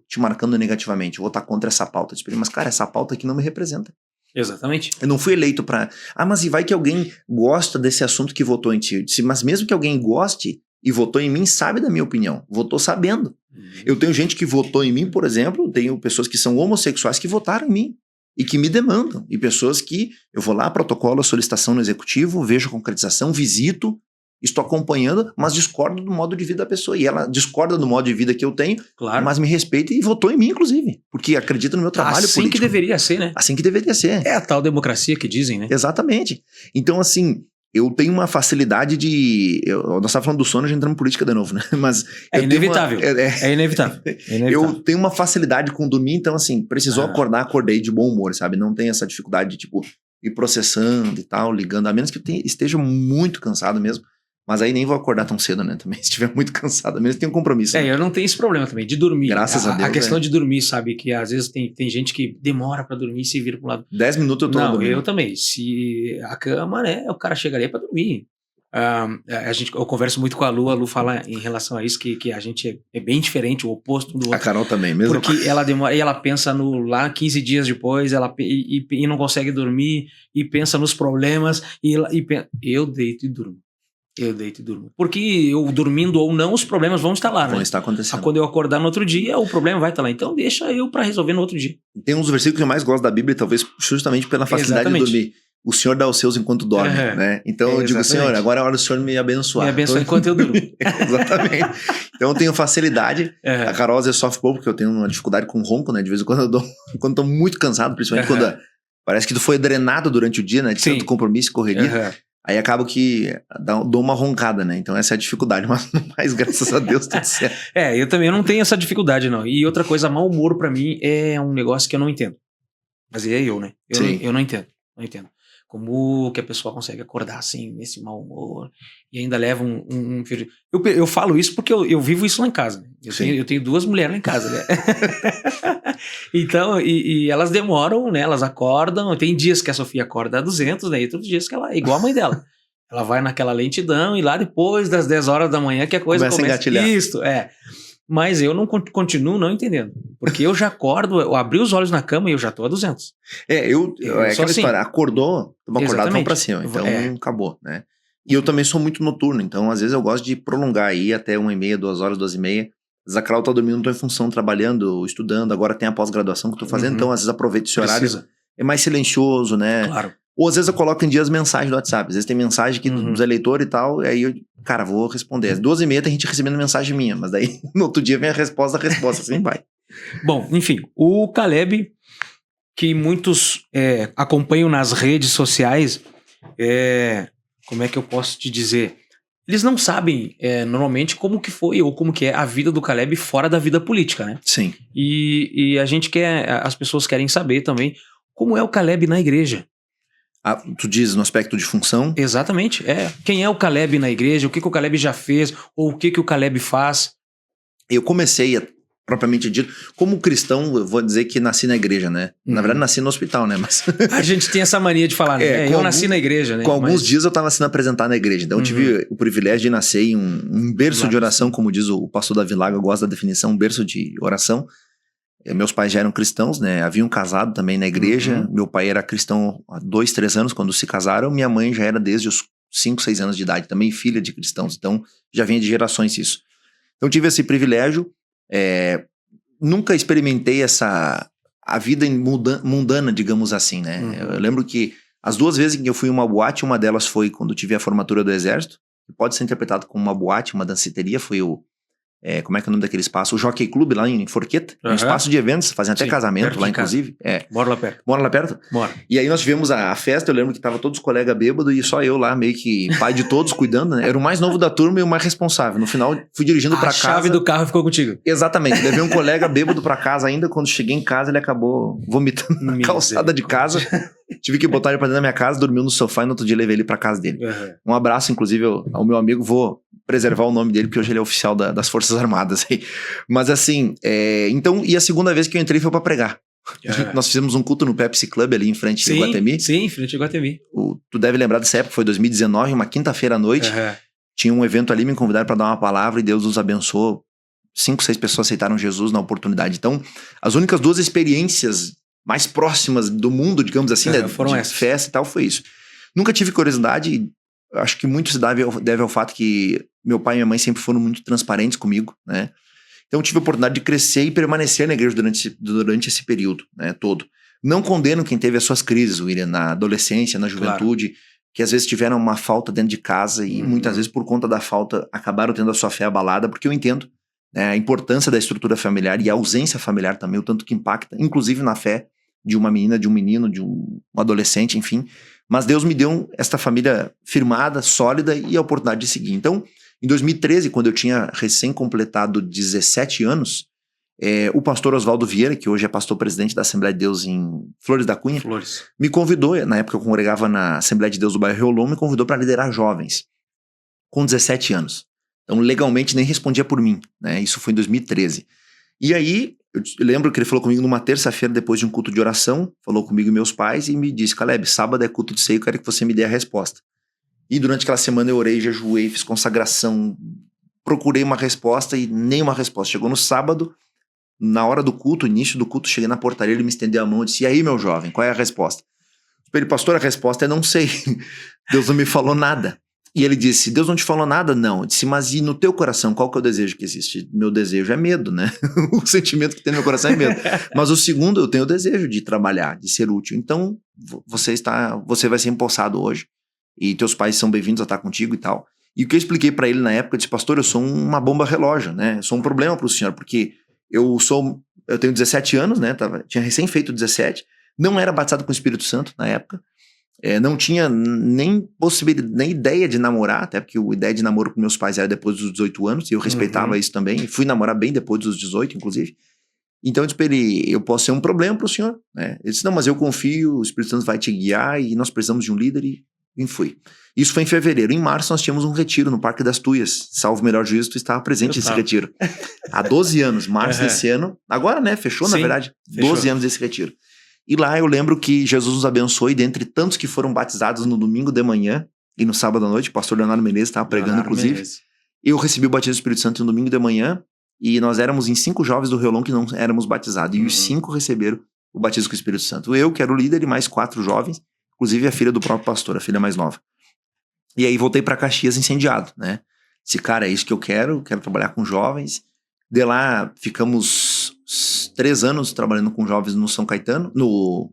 te marcando negativamente, eu vou estar contra essa pauta. Eu disse pra ele, mas cara, essa pauta aqui não me representa. Exatamente. Eu não fui eleito pra... mas e vai que alguém gosta desse assunto que votou em ti? Eu disse, mas mesmo que alguém goste e votou em mim, sabe da minha opinião, votou sabendo. Eu tenho gente que votou em mim, por exemplo, tenho pessoas que são homossexuais que votaram em mim e que me demandam, e pessoas que eu vou lá, protocolo a solicitação no executivo, vejo a concretização, visito, estou acompanhando, mas discordo do modo de vida da pessoa, e ela discorda do modo de vida que eu tenho, mas me respeita e votou em mim, inclusive, porque acredita no meu trabalho político. Assim que deveria ser, né? Assim que deveria ser. É a tal democracia que dizem, né? Exatamente. Então, assim... Eu tenho uma facilidade de... nós estávamos falando do sono, já entramos em política de novo, né? Mas é inevitável. É inevitável. Eu tenho uma facilidade com dormir, então assim, precisou acordar, acordei de bom humor, sabe? Não tem essa dificuldade de, tipo, ir processando e tal, ligando, a menos que eu esteja muito cansado mesmo. Mas aí nem vou acordar tão cedo, né? Também, se estiver muito cansado, a menos que tenha um compromisso. Né? Eu não tenho esse problema também, de dormir. Graças a Deus. A questão de dormir, sabe? Que às vezes tem gente que demora pra dormir e se vira pro lado. 10 minutos eu tô dormindo. Eu também. Se a cama, né? O cara chega ali pra dormir. Eu converso muito com a Lu fala em relação a isso, que a gente é bem diferente, o oposto do outro. A Carol também, mesmo. Porque ela demora, e ela pensa lá 15 dias depois, e não consegue dormir, e pensa nos problemas, eu deito e durmo. Porque eu dormindo ou não, os problemas vão estar lá, né? Vão estar acontecendo. Quando eu acordar no outro dia, o problema vai estar lá. Então deixa eu pra resolver no outro dia. Tem uns versículos que eu mais gosto da Bíblia, talvez justamente pela facilidade de dormir. O Senhor dá os seus enquanto dorme, né? Então eu digo, Senhor, agora é hora do Senhor me abençoar. Me abençoar enquanto eu durmo. Exatamente. Então eu tenho facilidade. A Carol às vezes sofre pouco, porque eu tenho uma dificuldade com ronco, né? De vez em quando quando tô muito cansado, principalmente quando parece que tu foi drenado durante o dia, né? De tanto compromisso e correria. Aí acabo que dou uma roncada, né? Então essa é a dificuldade, mas graças a Deus tudo certo. Eu também não tenho essa dificuldade, não. E outra coisa, mau humor pra mim é um negócio que eu não entendo. Mas é eu, né? Eu não entendo. Como que a pessoa consegue acordar assim, nesse mau humor, e ainda leva um filho. Eu falo isso porque eu vivo isso lá em casa. Né? Eu tenho 2 mulheres lá em casa, né? Então, e elas demoram, né? Elas acordam. Tem dias que a Sofia acorda a 200, né? E outros dias que ela é igual a mãe dela. Ela vai naquela lentidão e lá depois das 10 horas da manhã que a coisa começa a engatilhar. Isso, Mas eu continuo não entendendo. Porque eu já acordo, eu abri os olhos na cama e eu já tô a 200. É aquela história, acordou, estamos acordados, vamos pra cima. Então acabou, né? E eu também sou muito noturno, então às vezes eu gosto de prolongar aí até 1h30, 2 horas, 2h30. Às vezes a Carol tá dormindo, não tô em função, trabalhando, estudando, agora tem a pós-graduação que eu tô fazendo, então às vezes aproveito esse horário. É mais silencioso, né? Claro. Ou às vezes eu coloco em dia as mensagens do WhatsApp. Às vezes tem mensagem dos eleitores e tal, e aí eu, cara, vou responder. Às 2h30 tem gente recebendo mensagem minha, mas daí no outro dia vem a resposta da resposta, assim vai. Bom, enfim, o Caleb, que muitos acompanham nas redes sociais, como é que eu posso te dizer? eles não sabem normalmente como que foi ou como que é a vida do Caleb fora da vida política, né? Sim. E as pessoas querem saber também como é o Caleb na igreja. Tu diz no aspecto de função? Exatamente, Quem é o Caleb na igreja, o que o Caleb já fez, ou o que o Caleb faz. Eu comecei, propriamente dito, como cristão, eu vou dizer que nasci na igreja, né? Na verdade, nasci no hospital, né? Mas a gente tem essa mania de falar, né? Eu nasci na igreja, né? Com alguns dias eu estava sendo apresentado na igreja, então eu tive o privilégio de nascer em um berço de oração, como diz o pastor Davi Lago, eu gosto da definição, um berço de oração. Meus pais já eram cristãos, né? Haviam casado também na igreja. Meu pai era cristão há 2, 3 anos quando se casaram. Minha mãe já era desde os 5, 6 anos de idade, também filha de cristãos. Então, já vinha de gerações isso. Então, tive esse privilégio. Nunca experimentei a vida mundana, digamos assim, né? Eu lembro que as 2 vezes que eu fui em uma boate, uma delas foi quando tive a formatura do exército. Pode ser interpretado como uma boate, uma danceteria. Foi como é que é o nome daquele espaço? O Jockey Club lá em Forqueta. Um espaço de eventos, fazem até casamento lá, inclusive. Mora lá perto. Mora lá perto? Mora. E aí nós tivemos a festa, eu lembro que tava todos os colegas bêbados e só eu lá, meio que pai de todos, cuidando, né? Era o mais novo da turma e o mais responsável. No final, fui dirigindo pra casa. A chave do carro ficou contigo. Exatamente. Levei um colega bêbado pra casa ainda. Quando cheguei em casa, ele acabou vomitando na calçada de casa. Tive que botar ele pra dentro da minha casa, dormiu no sofá e no outro dia levei ele pra casa dele. Um abraço, inclusive, ao meu amigo, vou preservar o nome dele, porque hoje ele é oficial das Forças Armadas. Mas assim, então, e a segunda vez que eu entrei foi pra pregar. Nós fizemos um culto no Pepsi Club ali em frente ao Iguatemi. Sim, em frente ao Iguatemi. Tu deve lembrar dessa época, foi 2019, uma quinta-feira à noite. Tinha um evento ali, me convidaram pra dar uma palavra e Deus nos abençoou. 5, 6 pessoas aceitaram Jesus na oportunidade. Então, as únicas 2 experiências mais próximas do mundo, digamos assim, né, foram de festa e tal, foi isso. Nunca tive curiosidade, acho que muito se deve ao fato que meu pai e minha mãe sempre foram muito transparentes comigo, né? Então tive a oportunidade de crescer e permanecer na igreja durante esse período, né, todo. Não condeno quem teve as suas crises, William, na adolescência, na juventude, que às vezes tiveram uma falta dentro de casa e muitas vezes por conta da falta acabaram tendo a sua fé abalada, porque eu entendo, né, a importância da estrutura familiar e a ausência familiar também, o tanto que impacta, inclusive na fé de uma menina, de um menino, de um adolescente, enfim. Mas Deus me deu esta família firmada, sólida e a oportunidade de seguir. Então, em 2013, quando eu tinha recém-completado 17 anos, o pastor Oswaldo Vieira, que hoje é pastor-presidente da Assembleia de Deus em Flores da Cunha, me convidou, na época eu congregava na Assembleia de Deus do bairro Reolon, me convidou para liderar jovens, com 17 anos. Então, legalmente, nem respondia por mim, né? Isso foi em 2013. E aí, eu lembro que ele falou comigo numa terça-feira, depois de um culto de oração, falou comigo e meus pais e me disse: Caleb, sábado é culto de ceia, eu quero que você me dê a resposta. E durante aquela semana eu orei, jejuei, fiz consagração, procurei uma resposta e nenhuma resposta. Chegou no sábado, na hora do culto, início do culto, cheguei na portaria, ele me estendeu a mão e disse: e aí, meu jovem, qual é a resposta? Eu falei: pastor, a resposta é não sei. Deus não me falou nada. E ele disse: Deus não te falou nada? Não. Eu disse: mas e no teu coração, qual que é o desejo que existe? Meu desejo é medo, né? O sentimento que tem no meu coração é medo. Mas o segundo, eu tenho o desejo de trabalhar, de ser útil. Então, você vai ser empossado hoje. E teus pais são bem-vindos a estar contigo e tal. E o que eu expliquei pra ele na época, eu disse: pastor, eu sou uma bomba relógio, né? Eu sou um problema pro senhor, porque eu tenho 17 anos, né? Tinha recém feito 17. Não era batizado com o Espírito Santo na época. Não tinha nem possibilidade, nem ideia de namorar, até porque a ideia de namoro com meus pais era depois dos 18 anos, e eu respeitava isso também, e fui namorar bem depois dos 18, inclusive. Então eu disse pra ele: eu posso ser um problema pro senhor, né? Ele disse: não, mas eu confio, o Espírito Santo vai te guiar, e nós precisamos de um líder, e fui. Isso foi em fevereiro. Em março nós tínhamos um retiro no Parque das Tuias, salvo o melhor juízo, tu estava presente nesse retiro. Há 12 anos, março desse ano, agora, né, fechou. Sim, na verdade, fechou. 12 anos desse retiro. E lá eu lembro que Jesus nos abençoou, e dentre tantos que foram batizados no domingo de manhã e no sábado à noite, o pastor Leonardo Menezes estava pregando, inclusive, eu recebi o batismo do Espírito Santo no domingo de manhã, e nós éramos em 5 jovens do Reolon que não éramos batizados, e os 5 receberam o batismo com o Espírito Santo. Eu, que era o líder, e mais 4 jovens, inclusive a filha do próprio pastor, a filha mais nova. E aí voltei para Caxias incendiado, né? Disse: cara, é isso que eu quero trabalhar com jovens. De lá ficamos 3 anos trabalhando com jovens no São Caetano, no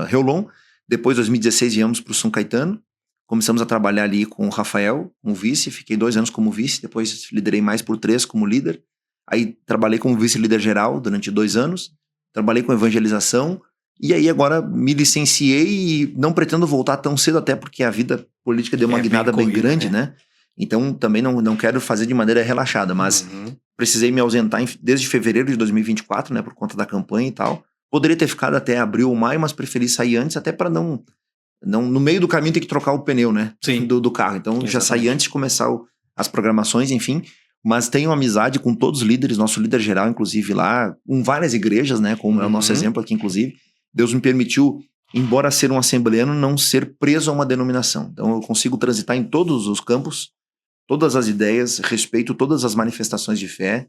Reolon. Depois, em 2016, viemos para o São Caetano. Começamos a trabalhar ali com o Rafael, como vice. Fiquei 2 anos como vice, depois liderei mais por 3 como líder. Aí trabalhei como vice-líder geral durante 2 anos. Trabalhei com evangelização. E aí agora me licenciei e não pretendo voltar tão cedo, até porque a vida política deu uma guinada bem grande, né? Então, também não quero fazer de maneira relaxada, mas precisei me ausentar desde fevereiro de 2024, né, por conta da campanha e tal. Poderia ter ficado até abril ou maio, mas preferi sair antes, até para não no meio do caminho ter que trocar o pneu, né, do carro. Então, exatamente, já saí antes de começar as programações, enfim. Mas tenho amizade com todos os líderes, nosso líder geral, inclusive lá, com várias igrejas, né, como é o nosso exemplo aqui, inclusive. Deus me permitiu, embora ser um assembleano, não ser preso a uma denominação. Então, eu consigo transitar em todos os campos, todas as ideias, respeito todas as manifestações de fé.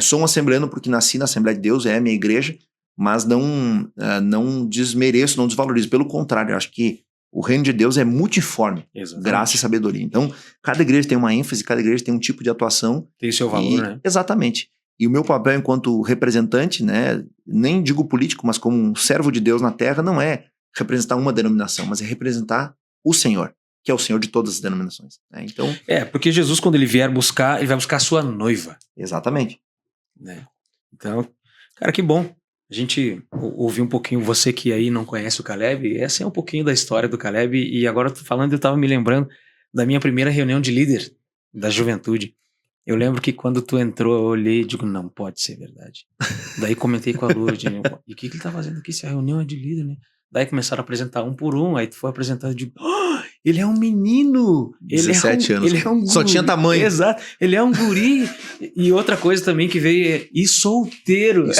Sou um assembleano porque nasci na Assembleia de Deus, é a minha igreja, mas não desmereço, não desvalorizo. Pelo contrário, eu acho que o reino de Deus é multiforme, exatamente, graça e sabedoria. Então, cada igreja tem uma ênfase, cada igreja tem um tipo de atuação. Tem o seu valor, né? Exatamente. E o meu papel enquanto representante, né, nem digo político, mas como um servo de Deus na terra, não é representar uma denominação, mas é representar o Senhor, que é o Senhor de todas as denominações. Né? Então, porque Jesus, quando ele vier buscar, ele vai buscar a sua noiva. Exatamente. Né? Então, cara, que bom. A gente ouviu um pouquinho, você que aí não conhece o Caleb, essa é um pouquinho da história do Caleb, e agora eu tô falando, eu tava me lembrando da minha primeira reunião de líder da juventude. Eu lembro que quando tu entrou, eu olhei e digo, não pode ser verdade. Daí comentei com a Lourdes, e o que ele tá fazendo aqui? Se a reunião é de líder, né? Daí começaram a apresentar um por um, aí tu foi apresentado de... ele é um menino! 17 anos. Ele é um guri. Só tinha tamanho. Exato. Ele é um guri. E outra coisa também que veio é... E solteiro.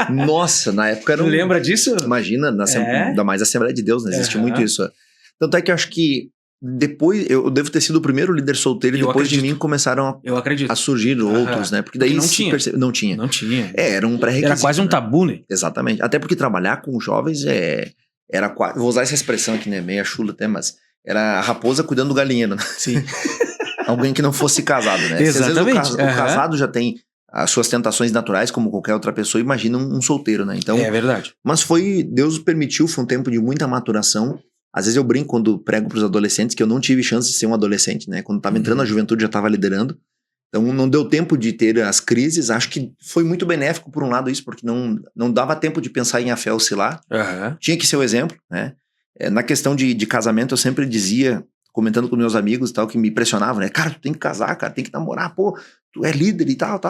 Nossa, na época era Tu lembra disso? Imagina, ainda mais a Assembleia de Deus, né? Existe muito isso. Tanto é que eu acho que depois, eu devo ter sido o primeiro líder solteiro e depois de mim começaram a surgir outros, né? Porque daí não tinha. Não tinha. Não tinha. Era um pré-requisito. Era quase um tabu, né? Exatamente. Até porque trabalhar com jovens era quase... Vou usar essa expressão aqui, né? Meia chula até, mas era a raposa cuidando do galinheiro, né? Sim. Alguém que não fosse casado, né? Exatamente. Às vezes o casado já tem as suas tentações naturais, como qualquer outra pessoa, imagina um solteiro, né? Então, é verdade. Mas Deus permitiu, foi um tempo de muita maturação. Às vezes eu brinco quando prego para os adolescentes que eu não tive chance de ser um adolescente, né? Quando estava entrando na juventude, já estava liderando. Então não deu tempo de ter as crises. Acho que foi muito benéfico por um lado isso, porque não dava tempo de pensar em a fé oscilar. Tinha que ser o exemplo, né? Na questão de casamento, eu sempre dizia, comentando com meus amigos e tal, que me impressionavam, né? Cara, tu tem que casar, cara, tem que namorar, pô, tu é líder e tal.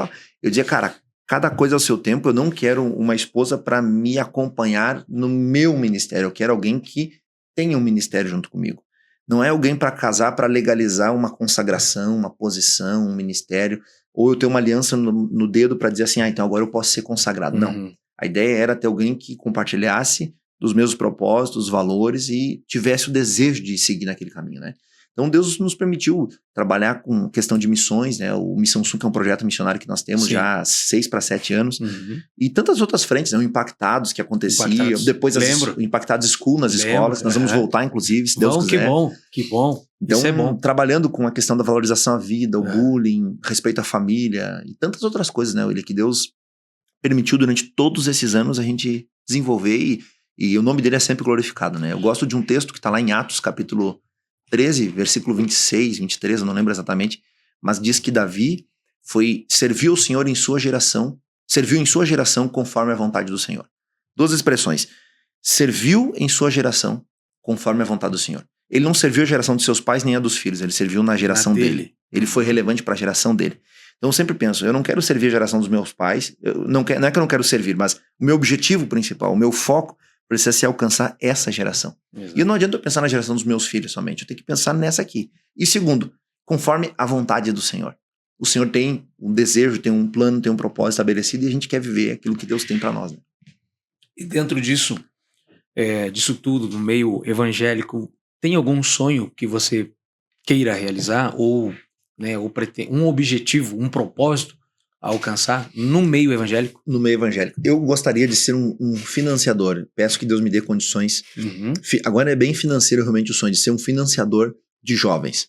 Eu dizia, cara, cada coisa ao seu tempo. Eu não quero uma esposa para me acompanhar no meu ministério. Eu quero alguém que tenha um ministério junto comigo. Não é alguém para casar para legalizar uma consagração, uma posição, um ministério, ou eu ter uma aliança no dedo para dizer assim, então agora eu posso ser consagrado. Não. A ideia era ter alguém que compartilhasse dos meus propósitos, valores e tivesse o desejo de seguir naquele caminho, né? Então Deus nos permitiu trabalhar com questão de missões, né? O Missão Sul, que é um projeto missionário que nós temos já há 6 para 7 anos, e tantas outras frentes, né? O Impactados que acontecia, depois o Impactados School nas escolas, nós vamos voltar inclusive, se Deus quiser. Que bom. Então, isso é bom. Trabalhando com a questão da valorização à vida, o bullying, respeito à família e tantas outras coisas, né, William, que Deus permitiu durante todos esses anos a gente desenvolver e o nome dele é sempre glorificado, né? Eu gosto de um texto que está lá em Atos, capítulo 13, versículo 26, 23, eu não lembro exatamente, mas diz que Davi serviu o Senhor serviu em sua geração conforme a vontade do Senhor. 2 expressões. Serviu em sua geração conforme a vontade do Senhor. Ele não serviu a geração dos seus pais nem a dos filhos, ele serviu na geração dele. Ele foi relevante para a geração dele. Então eu sempre penso, eu não quero servir a geração dos meus pais, não é que eu não quero servir, mas o meu objetivo principal, o meu foco precisa ser alcançar essa geração. Exato. E não adianta eu pensar na geração dos meus filhos somente, eu tenho que pensar nessa aqui. E segundo, conforme a vontade do Senhor. O Senhor tem um desejo, tem um plano, tem um propósito estabelecido e a gente quer viver aquilo que Deus tem para nós. Né? E dentro disso tudo, no meio evangélico, tem algum sonho que você queira realizar ou um objetivo, um propósito a alcançar no meio evangélico? No meio evangélico. Eu gostaria de ser um financiador. Peço que Deus me dê condições. Agora é bem financeiro realmente o sonho de ser um financiador de jovens.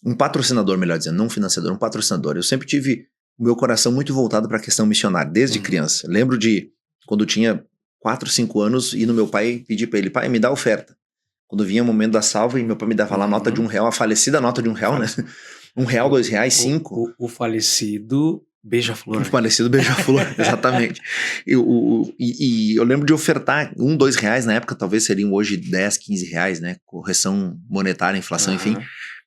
Um patrocinador, melhor dizendo, não um financiador, um patrocinador. Eu sempre tive o meu coração muito voltado para a questão missionária, desde criança. Lembro de, quando eu tinha 4, 5 anos, ir no meu pai e pedir para ele, pai, me dá oferta. Quando vinha o momento da salva e meu pai me dava lá a nota de R$1, a falecida nota de R$1, né? R$1, R$2, 5. O falecido beija-flor. O falecido beija-flor, exatamente. E eu lembro de ofertar R$1, R$2 na época, talvez seriam hoje R$10, R$15, né? Correção monetária, inflação, enfim.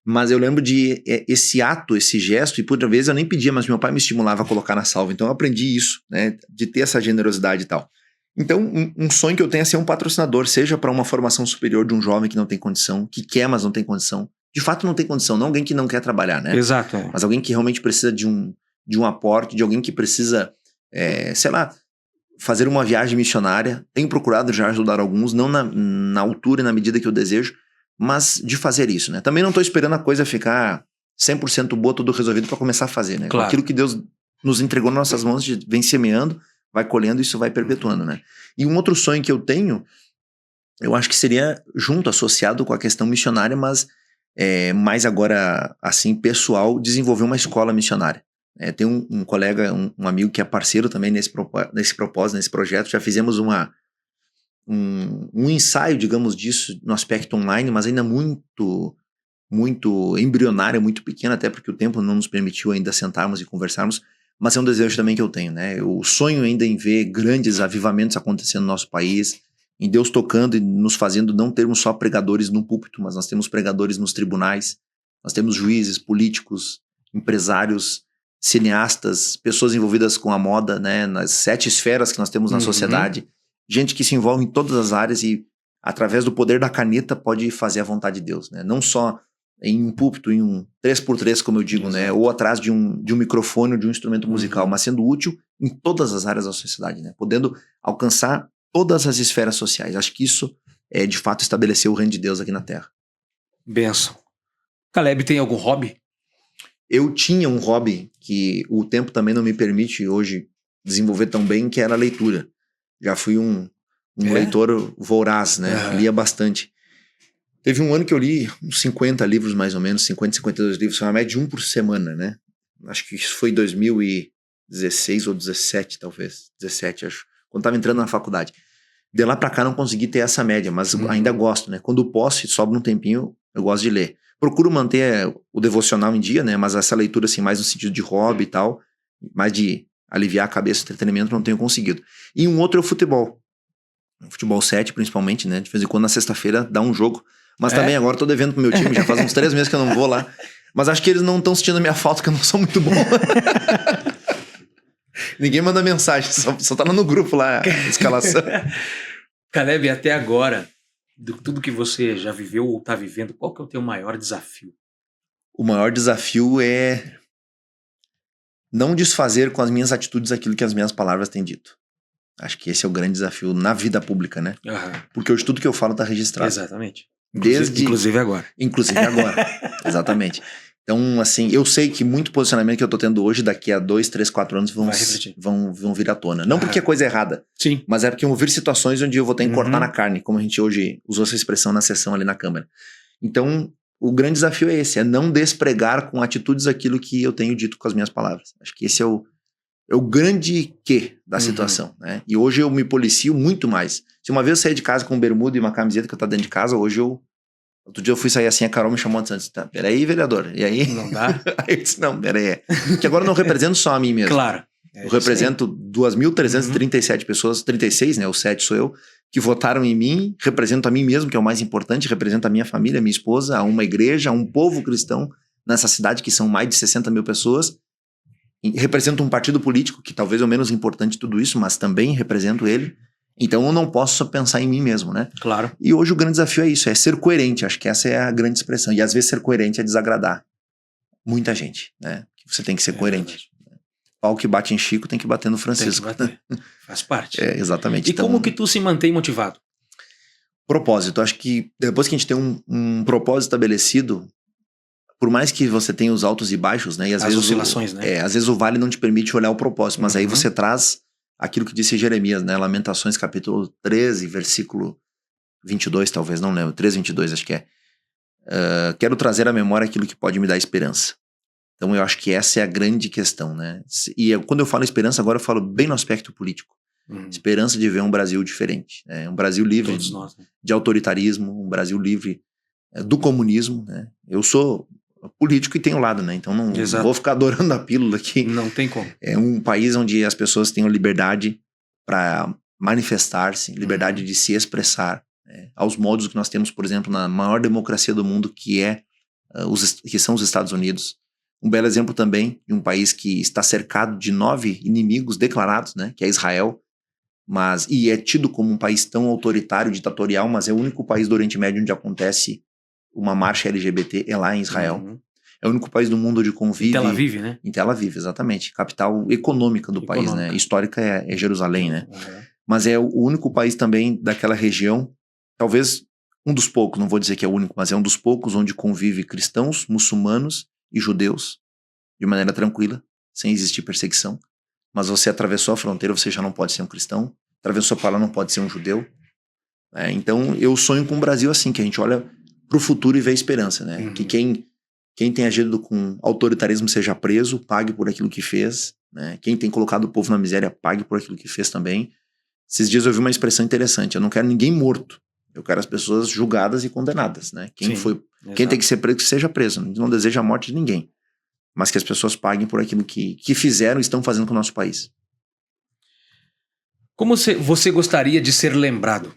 Mas eu lembro de esse ato, esse gesto, e por outra vez eu nem pedia, mas meu pai me estimulava a colocar na salva. Então eu aprendi isso, né? De ter essa generosidade e tal. Então, um sonho que eu tenho é ser um patrocinador, seja para uma formação superior de um jovem que não tem condição, que quer, mas não tem condição. De fato não tem condição, não alguém que não quer trabalhar, né? Exato. Mas alguém que realmente precisa de um aporte, de alguém que precisa, sei lá, fazer uma viagem missionária. Tenho procurado já ajudar alguns, não na altura e na medida que eu desejo, mas de fazer isso, né? Também não estou esperando a coisa ficar 100% boa, tudo resolvido para começar a fazer, né? Claro. Aquilo que Deus nos entregou nas nossas mãos, a gente vem semeando, vai colhendo e isso vai perpetuando, né? E um outro sonho que eu tenho, eu acho que seria junto, associado com a questão missionária, mas mais agora, assim, pessoal, desenvolver uma escola missionária. Tem um colega, um amigo que é parceiro também nesse propósito, nesse projeto. Já fizemos um ensaio, digamos, disso no aspecto online, mas ainda muito, muito embrionário, muito pequeno, até porque o tempo não nos permitiu ainda sentarmos e conversarmos, mas é um desejo também que eu tenho, né? O sonho ainda em ver grandes avivamentos acontecendo no nosso país, em Deus tocando e nos fazendo não termos só pregadores no púlpito, mas nós temos pregadores nos tribunais, nós temos juízes, políticos, empresários, cineastas, pessoas envolvidas com a moda, né? Nas 7 esferas que nós temos na sociedade, gente que se envolve em todas as áreas e, através do poder da caneta, pode fazer a vontade de Deus, né? Não só em um púlpito, em um 3x3, como eu digo, né? Ou atrás de um microfone ou de um instrumento musical, mas sendo útil em todas as áreas da sociedade, né? Podendo alcançar todas as esferas sociais. Acho que isso de fato, estabelecer o reino de Deus aqui na Terra. Benção. Caleb, tem algum hobby? Eu tinha um hobby que o tempo também não me permite hoje desenvolver tão bem, que era a leitura. Já fui um leitor voraz, né? Lia bastante. Teve um ano que eu li uns 50 livros, mais ou menos, 50, 52 livros, foi uma média de 1 por semana, né? Acho que isso foi em 2016 ou 17, talvez. 17, acho. Quando estava entrando na faculdade. De lá pra cá não consegui ter essa média, mas ainda gosto, né? Quando posso e sobra um tempinho, eu gosto de ler. Procuro manter o devocional em dia, né? Mas essa leitura, assim, mais no sentido de hobby e tal, mais de aliviar a cabeça, entretenimento, não tenho conseguido. E um outro é o futebol. Futebol 7, principalmente, né? De vez em quando, na sexta-feira, dá um jogo. Mas também agora tô devendo pro meu time, já faz uns 3 meses que eu não vou lá. Mas acho que eles não estão sentindo a minha falta, que eu não sou muito bom. Ninguém manda mensagem, só tá no grupo lá, a escalação. Caleb, até agora, de tudo que você já viveu ou tá vivendo, qual que é o teu maior desafio? O maior desafio é não desfazer com as minhas atitudes aquilo que as minhas palavras têm dito. Acho que esse é o grande desafio na vida pública, né? Porque hoje tudo que eu falo tá registrado. Exatamente. Inclusive agora. Inclusive agora, exatamente. Então, assim, eu sei que muito posicionamento que eu tô tendo hoje, daqui a 2, 3, 4 anos vão vir à tona. Não porque é coisa errada, sim, mas é porque vão vir situações onde eu vou ter que cortar na carne, como a gente hoje usou essa expressão na sessão ali na Câmara. Então, o grande desafio é esse, é não despregar com atitudes aquilo que eu tenho dito com as minhas palavras. Acho que esse é o grande quê da situação, né? E hoje eu me policio muito mais. Se uma vez eu saí de casa com um bermuda e uma camiseta que eu tô dentro de casa, outro dia eu fui sair assim, a Carol me chamou antes, tá, peraí, vereador, e aí? Não dá? Aí eu disse, não, peraí, que agora eu não represento só a mim mesmo. Claro. Eu represento 2.337 pessoas, 36, né, o 7 sou eu, que votaram em mim, represento a mim mesmo, que é o mais importante, represento a minha família, a minha esposa, a uma igreja, a um povo cristão nessa cidade, que são mais de 60 mil pessoas. Represento um partido político, que talvez é o menos importante de tudo isso, mas também represento ele. Então eu não posso só pensar em mim mesmo, né? Claro. E hoje o grande desafio é isso, é ser coerente. Acho que essa é a grande expressão. E às vezes ser coerente é desagradar muita gente, né? Você tem que ser coerente. Pau que bate em Chico tem que bater no Francisco. Tem que bater. Faz parte. Exatamente. E então, como que tu se mantém motivado? Propósito. Acho que depois que a gente tem um propósito estabelecido, por mais que você tenha os altos e baixos, né? E às vezes oscilações, né? Às vezes o vale não te permite olhar o propósito, mas aí você traz aquilo que disse Jeremias, né? Lamentações, capítulo 13, versículo 22, talvez, não lembro. 13, 22, acho que é. Quero trazer à memória aquilo que pode me dar esperança. Então eu acho que essa é a grande questão, né? E quando eu falo esperança, agora eu falo bem no aspecto político. Esperança de ver um Brasil diferente. Né? Um Brasil livre de autoritarismo, um Brasil livre do comunismo, né? Eu sou político e tenho lado, né? Então não vou ficar adorando a pílula aqui. Não tem como. É um país onde as pessoas têm liberdade para manifestar-se, liberdade de se expressar, aos modos que nós temos, por exemplo, na maior democracia do mundo, que é que são os Estados Unidos. Um belo exemplo também de um país que está cercado de 9 inimigos declarados, né, que é Israel, e é tido como um país tão autoritário, ditatorial, mas é o único país do Oriente Médio onde acontece uma marcha LGBT, é lá em Israel. Uhum. É o único país do mundo onde convive... Em Tel Aviv, né? Em Tel Aviv, exatamente. Capital econômica do país, né? Histórica é Jerusalém, né? Uhum. Mas é o único país também daquela região, talvez um dos poucos, não vou dizer que é o único, mas é um dos poucos onde convive cristãos, muçulmanos e judeus de maneira tranquila, sem existir perseguição. Mas você atravessou a fronteira, você já não pode ser um cristão. Atravessou para lá, não pode ser um judeu. Então, eu sonho com um Brasil assim, que a gente olha para o futuro e vê esperança, né? Uhum. Que quem tem agido com autoritarismo seja preso, pague por aquilo que fez, né? Quem tem colocado o povo na miséria, pague por aquilo que fez também. Esses dias eu ouvi uma expressão interessante: eu não quero ninguém morto, eu quero as pessoas julgadas e condenadas, né? Quem tem que ser preso, que seja preso. A gente não deseja a morte de ninguém, mas que as pessoas paguem por aquilo que fizeram e estão fazendo com o nosso país. Como você gostaria de ser lembrado?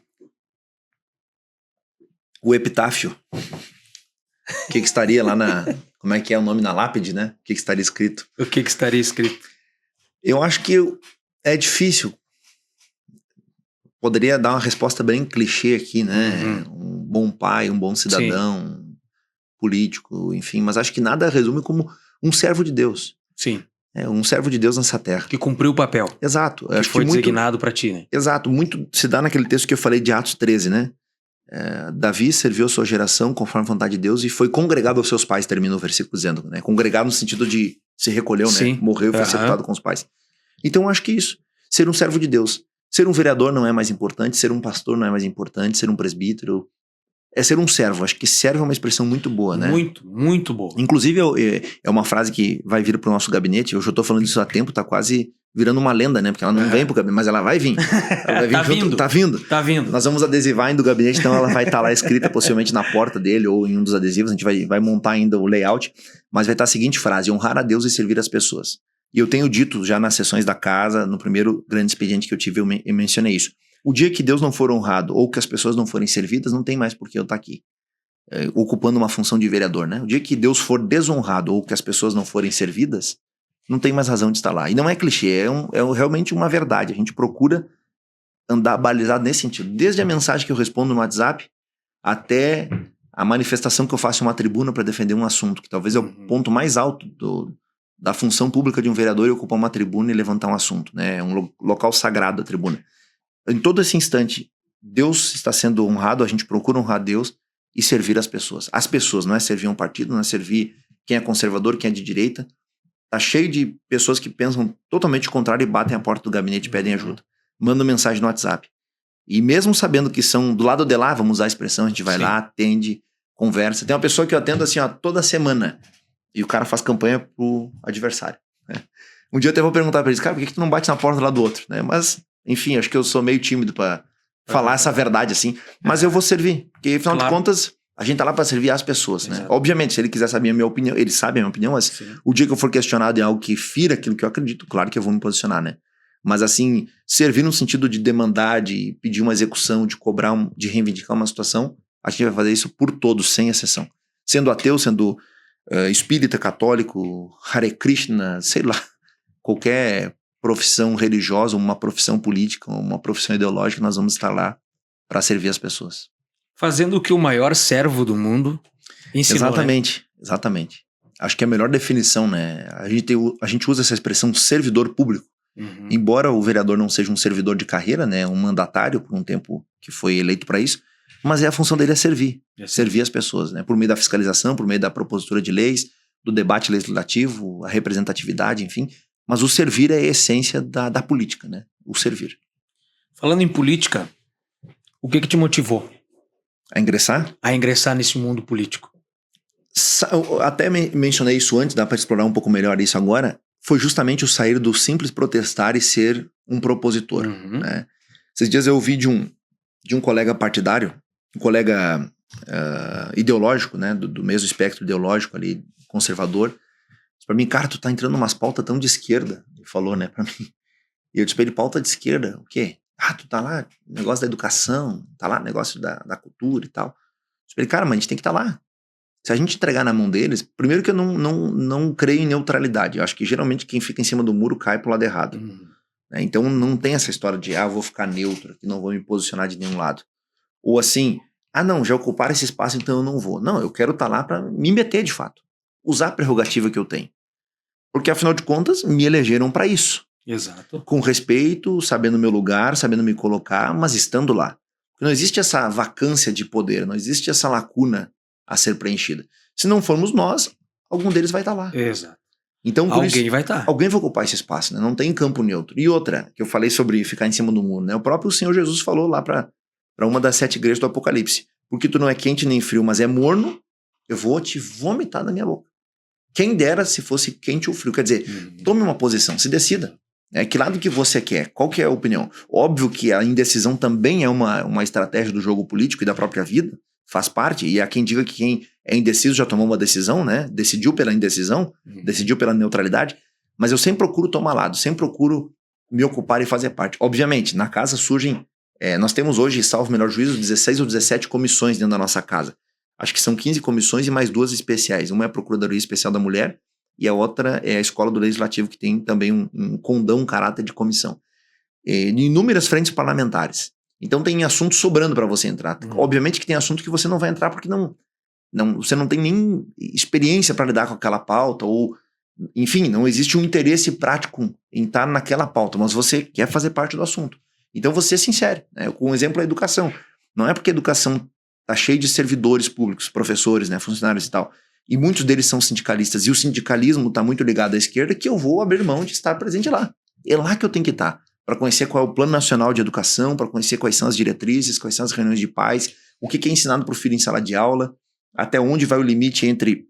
O epitáfio. O que estaria lá como é que é o nome na lápide, né? O que estaria escrito? O que estaria escrito? Eu acho que é difícil. Poderia dar uma resposta bem clichê aqui, né? Um bom pai, um bom cidadão, político, enfim. Mas acho que nada resume como um servo de Deus. Sim. Um servo de Deus nessa terra. Que cumpriu o papel. Exato. Que foi designado para ti, né? Exato. Muito se dá naquele texto que eu falei de Atos 13, né? Davi serviu a sua geração conforme a vontade de Deus e foi congregado aos seus pais, termina o versículo dizendo, né? Congregado no sentido de se recolheu, Sim. né? Morreu e foi sepultado com os pais. Então eu acho que isso, ser um servo de Deus. Ser um vereador não é mais importante, ser um pastor não é mais importante, ser um presbítero é ser um servo. Acho que servo é uma expressão muito boa, né? Muito, muito boa. Inclusive é uma frase que vai vir pro nosso gabinete, eu já tô falando disso há tempo, tá quase virando uma lenda, né? Porque ela não vem pro gabinete, mas ela vai vir. Ela vai vir Tá vindo. Nós vamos adesivar ainda o gabinete, então ela vai estar lá escrita possivelmente na porta dele ou em um dos adesivos, a gente vai montar ainda o layout, mas vai estar a seguinte frase: honrar a Deus e servir as pessoas. E eu tenho dito já nas sessões da casa, no primeiro grande expediente que eu tive, eu mencionei isso. O dia que Deus não for honrado ou que as pessoas não forem servidas, não tem mais por que eu estar aqui, ocupando uma função de vereador, né? O dia que Deus for desonrado ou que as pessoas não forem servidas, não tem mais razão de estar lá. E não é clichê, é realmente uma verdade. A gente procura andar balizado nesse sentido. Desde a mensagem que eu respondo no WhatsApp até a manifestação que eu faço em uma tribuna para defender um assunto, que talvez é o ponto mais alto da função pública de um vereador, ocupar uma tribuna e levantar um assunto, né? É um local sagrado a tribuna. Em todo esse instante, Deus está sendo honrado, a gente procura honrar Deus e servir as pessoas. As pessoas, não é servir um partido, não é servir quem é conservador, quem é de direita. Tá cheio de pessoas que pensam totalmente o contrário e batem a porta do gabinete e pedem ajuda. Mandam mensagem no WhatsApp. E mesmo sabendo que são do lado de lá, vamos usar a expressão, a gente vai lá, atende, conversa. Tem uma pessoa que eu atendo assim, ó, toda semana. E o cara faz campanha pro adversário, né? Um dia eu até vou perguntar pra eles: cara, por que tu não bate na porta lá do outro, né? Mas, enfim, acho que eu sou meio tímido pra falar essa verdade assim. Mas eu vou servir, porque afinal de contas, a gente tá lá pra servir as pessoas, né? Obviamente, se ele quiser saber a minha opinião, ele sabe a minha opinião, mas o dia que eu for questionado em algo que fira aquilo que eu acredito, claro que eu vou me posicionar, né? Mas assim, servir no sentido de demandar, de pedir uma execução, de cobrar, de reivindicar uma situação, a gente vai fazer isso por todos, sem exceção. Sendo ateu, sendo espírita, católico, Hare Krishna, sei lá, qualquer profissão religiosa, uma profissão política, uma profissão ideológica, nós vamos estar lá para servir as pessoas. Fazendo o que o maior servo do mundo ensinou. Exatamente, né? Exatamente. Acho que é a melhor definição, né? A gente usa essa expressão servidor público. Embora o vereador não seja um servidor de carreira, né? Um mandatário por um tempo que foi eleito para isso, mas a função dele é servir. Servir as pessoas, né? Por meio da fiscalização, por meio da propositura de leis, do debate legislativo, a representatividade, enfim. Mas o servir é a essência da política, né? O servir. Falando em política, o que te motivou? A ingressar? A ingressar nesse mundo político. Até mencionei isso antes, dá para explorar um pouco melhor isso agora. Foi justamente o sair do simples protestar e ser um propositor, né? Esses dias eu ouvi de um colega partidário, um colega ideológico, né? Do mesmo espectro ideológico ali, conservador. Pra mim: cara, tu tá entrando umas pautas tão de esquerda. Ele falou, né, pra mim. E eu disse pra ele: pauta de esquerda? O quê? Ah, tu tá lá, negócio da educação, tá lá, negócio da cultura e tal. Eu disse pra ele: cara, mas a gente tem que estar lá. Se a gente entregar na mão deles, primeiro que eu não creio em neutralidade. Eu acho que geralmente quem fica em cima do muro cai pro lado errado. Né? Então não tem essa história de, eu vou ficar neutro, que não vou me posicionar de nenhum lado. Ou assim, não, já ocuparam esse espaço, então eu não vou. Não, eu quero estar lá para me meter de fato. Usar a prerrogativa que eu tenho. Porque afinal de contas, me elegeram para isso. Exato. Com respeito, sabendo o meu lugar, sabendo me colocar, mas estando lá. Não existe essa vacância de poder, não existe essa lacuna a ser preenchida. Se não formos nós, algum deles vai estar lá. Exato. Então, alguém vai estar. Alguém vai ocupar esse espaço, né? Não tem campo neutro. E outra, que eu falei sobre ficar em cima do muro, né? O próprio Senhor Jesus falou lá para uma das 7 igrejas do Apocalipse. Porque tu não é quente nem frio, mas é morno, eu vou te vomitar na minha boca. Quem dera se fosse quente ou frio. Quer dizer, tome uma posição, se decida. Que lado que você quer? Qual que é a opinião? Óbvio que a indecisão também é uma estratégia do jogo político e da própria vida. Faz parte. E há quem diga que quem é indeciso já tomou uma decisão, né? Decidiu pela indecisão, decidiu pela neutralidade. Mas eu sempre procuro tomar lado, sempre procuro me ocupar e fazer parte. Obviamente, na casa surgem... nós temos hoje, salvo o melhor juízo, 16 ou 17 comissões dentro da nossa casa. Acho que são 15 comissões e mais 2 especiais. Uma é a Procuradoria Especial da Mulher e a outra é a Escola do Legislativo, que tem também um condão, um caráter de comissão. Em inúmeras frentes parlamentares. Então tem assunto sobrando para você entrar. Obviamente que tem assunto que você não vai entrar porque você não tem nem experiência para lidar com aquela pauta ou, enfim, não existe um interesse prático em estar naquela pauta, mas você quer fazer parte do assunto. Então você se insere. Né? Com um exemplo, a educação. Não é porque a educação está cheia de servidores públicos, professores, né, funcionários e tal, e muitos deles são sindicalistas, e o sindicalismo está muito ligado à esquerda, que eu vou abrir mão de estar presente lá. É lá que eu tenho que estar, para conhecer qual é o Plano Nacional de Educação, para conhecer quais são as diretrizes, quais são as reuniões de pais, o que é ensinado para o filho em sala de aula, até onde vai o limite entre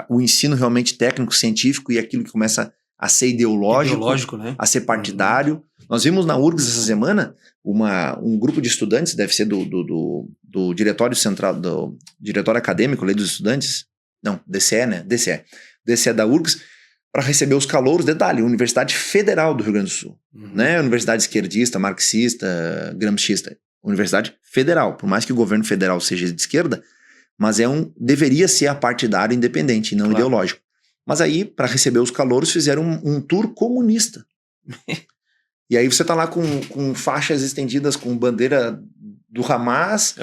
o ensino realmente técnico, científico, e aquilo que começa a ser ideológico, né? A ser partidário. Nós vimos na URGS essa semana um grupo de estudantes, deve ser do Diretório Central, do Diretório Acadêmico, Lei dos Estudantes, não, DCE, né? DCE da URGS, para receber os calouros, detalhe, Universidade Federal do Rio Grande do Sul, né? Universidade esquerdista, marxista, gramscista, Universidade Federal, por mais que o governo federal seja de esquerda, mas deveria ser apartidário independente, não ideológico. Mas aí, para receber os calouros, fizeram um tour comunista. E aí você tá lá com faixas estendidas com bandeira do Hamas,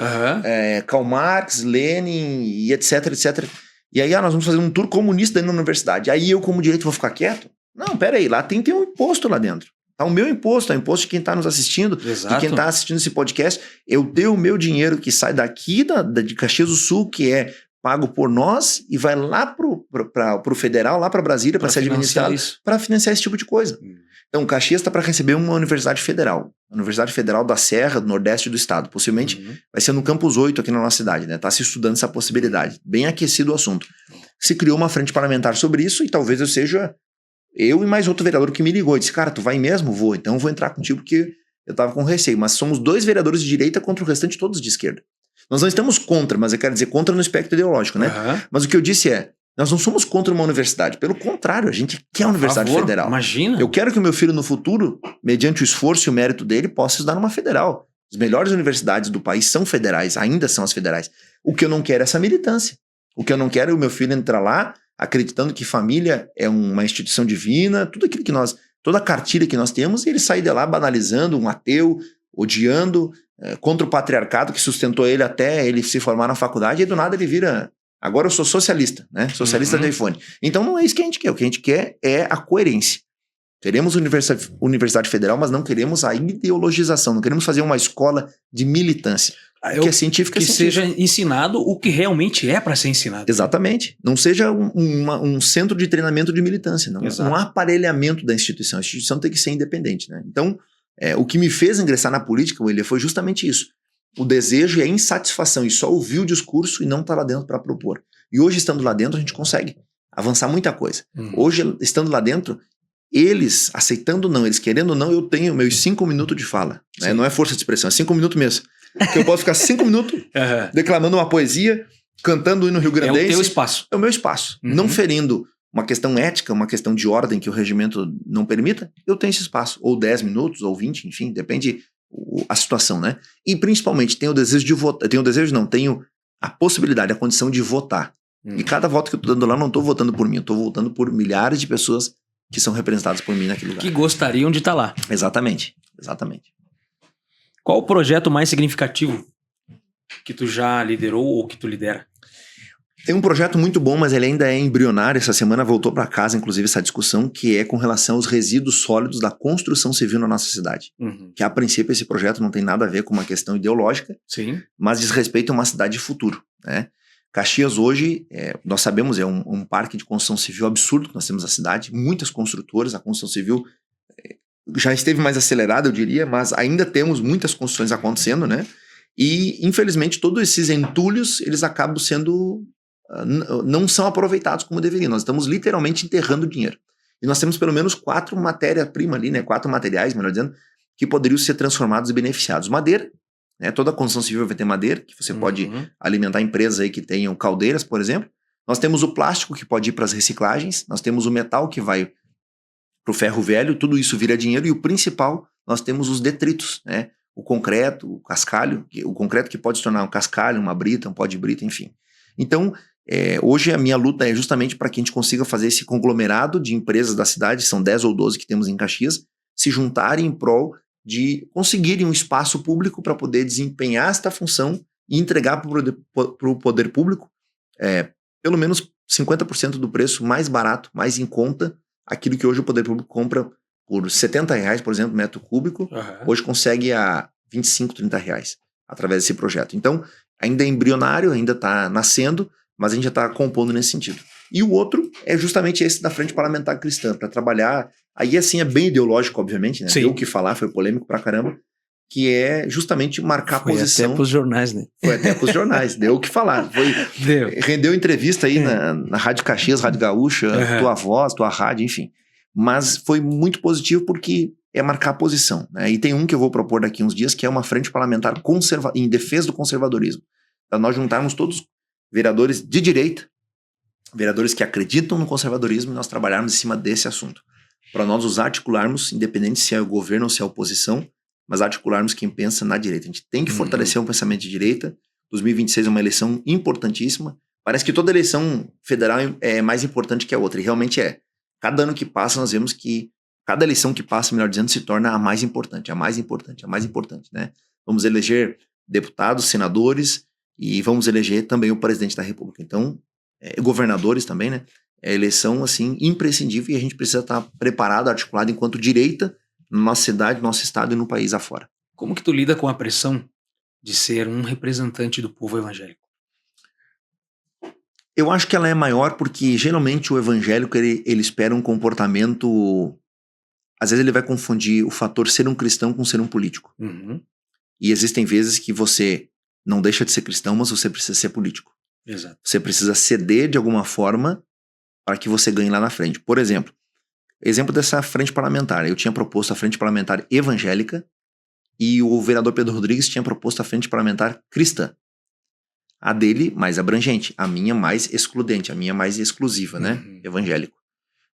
Karl Marx, Lenin e etc, etc. E aí nós vamos fazer um tour comunista dentro da universidade. Aí eu, como direito, vou ficar quieto? Não, peraí, lá tem um imposto lá dentro. Tá o meu imposto, é o imposto de quem está nos assistindo, de quem está assistindo esse podcast. Eu tenho o meu dinheiro que sai daqui de Caxias do Sul, que é pago por nós, e vai lá pro federal, lá para Brasília, para ser administrado, para financiar esse tipo de coisa. Então, Caxias está para receber uma universidade federal. A Universidade Federal da Serra, do Nordeste do Estado. Possivelmente vai ser no Campus 8 aqui na nossa cidade, né? Está se estudando essa possibilidade. Bem aquecido o assunto. Se criou uma frente parlamentar sobre isso e talvez eu seja... Eu e mais outro vereador que me ligou e disse, cara, tu vai mesmo? Vou. Então eu vou entrar contigo porque eu estava com receio. Mas somos 2 vereadores de direita contra o restante todos de esquerda. Nós não estamos contra, mas eu quero dizer contra no espectro ideológico, né? Mas o que eu disse nós não somos contra uma universidade. Pelo contrário, a gente quer a Universidade Federal. Imagina. Eu quero que o meu filho no futuro, mediante o esforço e o mérito dele, possa estudar numa federal. As melhores universidades do país são federais, ainda são as federais. O que eu não quero é essa militância. O que eu não quero é o meu filho entrar lá acreditando que família é uma instituição divina, tudo aquilo que toda a cartilha que nós temos, e ele sair de lá banalizando, um ateu, odiando, contra o patriarcado que sustentou ele até ele se formar na faculdade, e do nada ele vira, agora eu sou socialista, né? Socialista do iPhone. Então não é isso que a gente quer, o que a gente quer é a coerência. Queremos Universidade Federal, mas não queremos a ideologização, não queremos fazer uma escola de militância. Que é científica. Que seja ensinado o que realmente é para ser ensinado. Exatamente. Não seja um centro de treinamento de militância. Não há aparelhamento da instituição. A instituição tem que ser independente. Né? Então, o que me fez ingressar na política, William, foi justamente isso. O desejo e a insatisfação. E só ouvir o discurso e não estar lá dentro para propor. E hoje, estando lá dentro, a gente consegue avançar muita coisa. Hoje, estando lá dentro, eles aceitando não, eles querendo não, eu tenho meus 5 minutos de fala. Né? Não é força de expressão, é 5 minutos mesmo. Que eu posso ficar 5 minutos declamando uma poesia, cantando o hino rio-grandense. É o teu espaço. É o meu espaço. Não ferindo uma questão ética, uma questão de ordem que o regimento não permita, eu tenho esse espaço. Ou 10 minutos, ou 20, enfim, depende a situação, né? E principalmente tenho o desejo de votar, tenho a possibilidade, a condição de votar. E cada voto que eu tô dando lá, eu não tô votando por mim, eu tô votando por milhares de pessoas que são representadas por mim naquele lugar. Que gostariam de estar lá. Exatamente. Qual o projeto mais significativo que tu já liderou ou que tu lidera? Tem um projeto muito bom, mas ele ainda é embrionário. Essa semana voltou para casa, inclusive, essa discussão, que é com relação aos resíduos sólidos da construção civil na nossa cidade. Que, a princípio, esse projeto não tem nada a ver com uma questão ideológica, Sim. mas diz respeito a uma cidade de futuro, né? Caxias hoje, nós sabemos, é um parque de construção civil absurdo que nós temos na cidade. Muitas construtoras, a construção civil já esteve mais acelerada, eu diria, mas ainda temos muitas construções acontecendo, né? E, infelizmente, todos esses entulhos, eles acabam sendo... não são aproveitados como deveriam. Nós estamos literalmente enterrando dinheiro. E nós temos pelo menos 4 matérias-primas ali, né? 4 materiais, melhor dizendo, que poderiam ser transformados e beneficiados. Madeira, né? Toda a construção civil vai ter madeira, que você pode alimentar empresas aí que tenham caldeiras, por exemplo. Nós temos o plástico, que pode ir para as reciclagens. Nós temos o metal, que vai para o ferro velho. Tudo isso vira dinheiro. E o principal, nós temos os detritos, né? O concreto, o cascalho. O concreto que pode se tornar um cascalho, uma brita, um pó de brita, enfim. Então, hoje a minha luta é justamente para que a gente consiga fazer esse conglomerado de empresas da cidade, são 10 ou 12 que temos em Caxias, se juntarem em prol de conseguirem um espaço público para poder desempenhar esta função e entregar para o poder público pelo menos 50% do preço mais barato, mais em conta, aquilo que hoje o poder público compra por R$70, por exemplo, metro cúbico, hoje consegue a R$25, R$30 através desse projeto. Então, ainda é embrionário, ainda está nascendo, mas a gente já está compondo nesse sentido. E o outro é justamente esse da Frente Parlamentar Cristã, para trabalhar, aí assim é bem ideológico, obviamente, né? Deu o que falar, foi polêmico pra caramba, que é justamente marcar posição. Foi até pros jornais, né? Foi até pros jornais, deu o que falar. Rendeu entrevista aí na Rádio Caxias, Rádio Gaúcha, Tua Voz, Tua Rádio, enfim. Mas foi muito positivo porque é marcar posição, né? E tem um que eu vou propor daqui uns dias, que é uma frente parlamentar em defesa do conservadorismo. Para nós juntarmos todos vereadores de direita, vereadores que acreditam no conservadorismo, e nós trabalharmos em cima desse assunto. Para nós nos articularmos, independente se é o governo ou se é a oposição, mas articularmos quem pensa na direita. A gente tem que fortalecer um pensamento de direita. 2026 é uma eleição importantíssima. Parece que toda eleição federal é mais importante que a outra, e realmente é. Cada ano que passa, nós vemos que cada eleição que passa, melhor dizendo, se torna a mais importante, né? Vamos eleger deputados, senadores, e vamos eleger também o presidente da República. Então, governadores também, né? É eleição, assim, imprescindível, e a gente precisa estar preparado, articulado enquanto direita na nossa cidade, no nosso estado e no país afora. Como que tu lida com a pressão de ser um representante do povo evangélico? Eu acho que ela é maior porque, geralmente, o evangélico, ele espera um comportamento... Às vezes ele vai confundir o fator ser um cristão com ser um político. E existem vezes que você não deixa de ser cristão, mas você precisa ser político. Exato. Você precisa ceder de alguma forma para que você ganhe lá na frente. Por exemplo dessa frente parlamentar. Eu tinha proposto a frente parlamentar evangélica e o vereador Pedro Rodrigues tinha proposto a frente parlamentar cristã. A dele mais abrangente, a minha mais excludente, a minha mais exclusiva, né? Evangélico.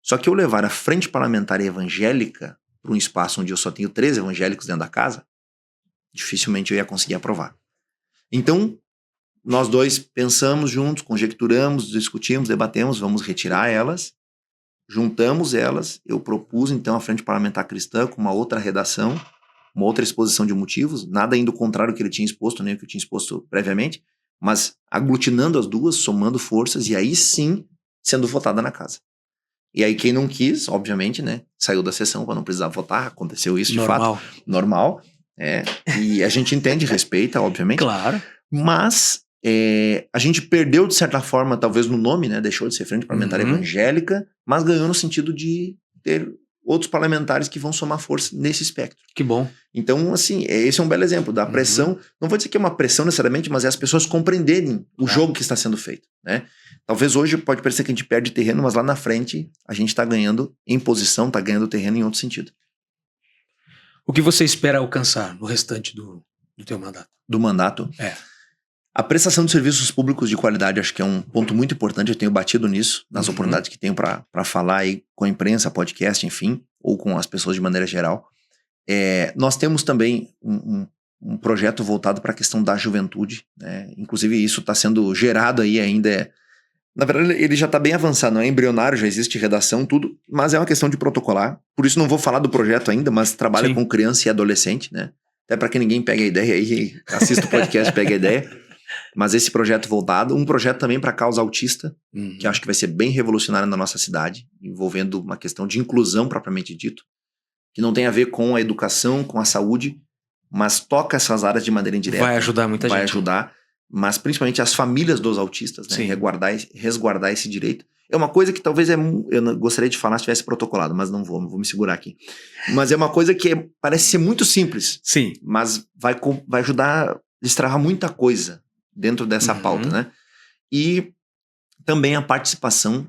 Só que eu levar a frente parlamentar evangélica para um espaço onde eu só tenho 3 evangélicos dentro da casa, dificilmente eu ia conseguir aprovar. Então, nós dois pensamos juntos, conjecturamos, discutimos, debatemos, vamos retirar elas, juntamos elas, eu propus então a frente parlamentar cristã com uma outra redação, uma outra exposição de motivos, nada indo contrário ao que ele tinha exposto, nem o que eu tinha exposto previamente, mas aglutinando as duas, somando forças, e aí sim sendo votada na casa. E aí quem não quis, obviamente, né, saiu da sessão para não precisar votar, aconteceu isso de fato. Normal. E a gente entende, respeita, obviamente. Claro. Mas a gente perdeu, de certa forma, talvez no nome, né, deixou de ser frente parlamentar evangélica, mas ganhou no sentido de ter outros parlamentares que vão somar força nesse espectro. Que bom. Então, assim, esse é um belo exemplo da pressão. Não vou dizer que é uma pressão necessariamente, mas é as pessoas compreenderem o jogo que está sendo feito, né? Talvez hoje pode parecer que a gente perde terreno, mas lá na frente a gente está ganhando em posição, está ganhando terreno em outro sentido. O que você espera alcançar no restante do teu mandato? Do mandato? A prestação de serviços públicos de qualidade acho que é um ponto muito importante, eu tenho batido nisso, nas oportunidades que tenho para falar aí com a imprensa, podcast, enfim, ou com as pessoas de maneira geral. Nós temos também um projeto voltado para a questão da juventude, né? Inclusive isso está sendo gerado aí ainda, na verdade ele já está bem avançado, não é embrionário, já existe redação, tudo, mas é uma questão de protocolar, por isso não vou falar do projeto ainda, mas trabalha com criança e adolescente, né? Até para que ninguém pegue a ideia aí, assista o podcast e pegue a ideia. Mas esse projeto voltado, um projeto também para a causa autista, que acho que vai ser bem revolucionário na nossa cidade, envolvendo uma questão de inclusão propriamente dito, que não tem a ver com a educação, com a saúde, mas toca essas áreas de maneira indireta. Vai ajudar muita gente. Vai ajudar, mas principalmente as famílias dos autistas, né? Resguardar esse direito. É uma coisa que talvez eu não gostaria de falar se tivesse protocolado, mas não vou me segurar aqui. Mas é uma coisa que parece ser muito simples. Sim. Mas vai ajudar a destravar muita coisa dentro dessa pauta, né? E também a participação,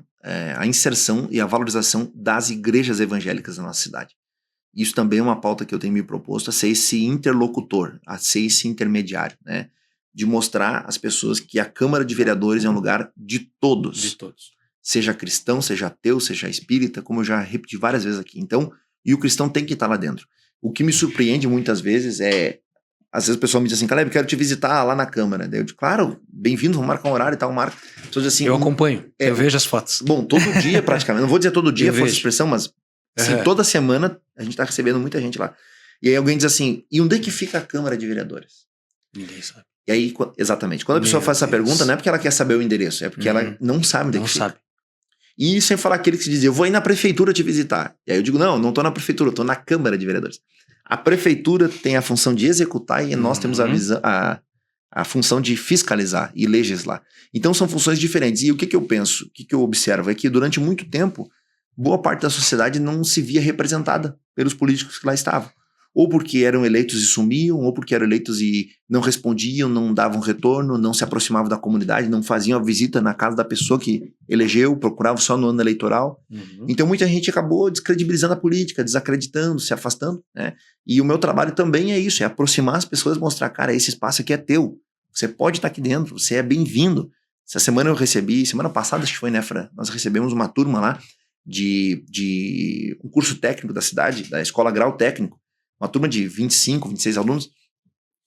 a inserção e a valorização das igrejas evangélicas na nossa cidade. Isso também é uma pauta que eu tenho me proposto a ser esse interlocutor, a ser esse intermediário, né? De mostrar às pessoas que a Câmara de Vereadores é um lugar de todos. De todos. Seja cristão, seja ateu, seja espírita, como eu já repeti várias vezes aqui. Então, e o cristão tem que estar lá dentro. O que me surpreende muitas vezes às vezes o pessoal me diz assim, Caleb, quero te visitar lá na Câmara. Daí eu digo, claro, bem-vindo, vamos marcar um horário e tal, marca. Pessoas dizem assim, eu acompanho, eu vejo as fotos. Bom, todo dia praticamente, não vou dizer todo dia, força de expressão, mas assim, toda semana a gente está recebendo muita gente lá. E aí alguém diz assim, e onde é que fica a Câmara de Vereadores? Ninguém sabe. E aí, exatamente, quando a pessoa faz essa pergunta, não é porque ela quer saber o endereço, é porque ela não sabe onde é que fica. Sabe. E sem falar aquele que se dizia, eu vou ir na prefeitura te visitar. E aí eu digo, não estou na prefeitura, estou na Câmara de Vereadores. A prefeitura tem a função de executar e nós temos a função de fiscalizar e legislar. Então são funções diferentes. E o que eu penso, o que eu observo é que durante muito tempo, boa parte da sociedade não se via representada pelos políticos que lá estavam. Ou porque eram eleitos e sumiam, ou porque eram eleitos e não respondiam, não davam retorno, não se aproximavam da comunidade, não faziam a visita na casa da pessoa que elegeu, procuravam só no ano eleitoral. Então muita gente acabou descredibilizando a política, desacreditando, se afastando, né? E o meu trabalho também é isso, é aproximar as pessoas, mostrar, cara, esse espaço aqui é teu, você pode estar aqui dentro, você é bem-vindo. Essa semana eu recebi, semana passada acho que foi, né, Fran? Nós recebemos uma turma lá de um curso técnico da cidade, da Escola Grau Técnico, uma turma de 25, 26 alunos,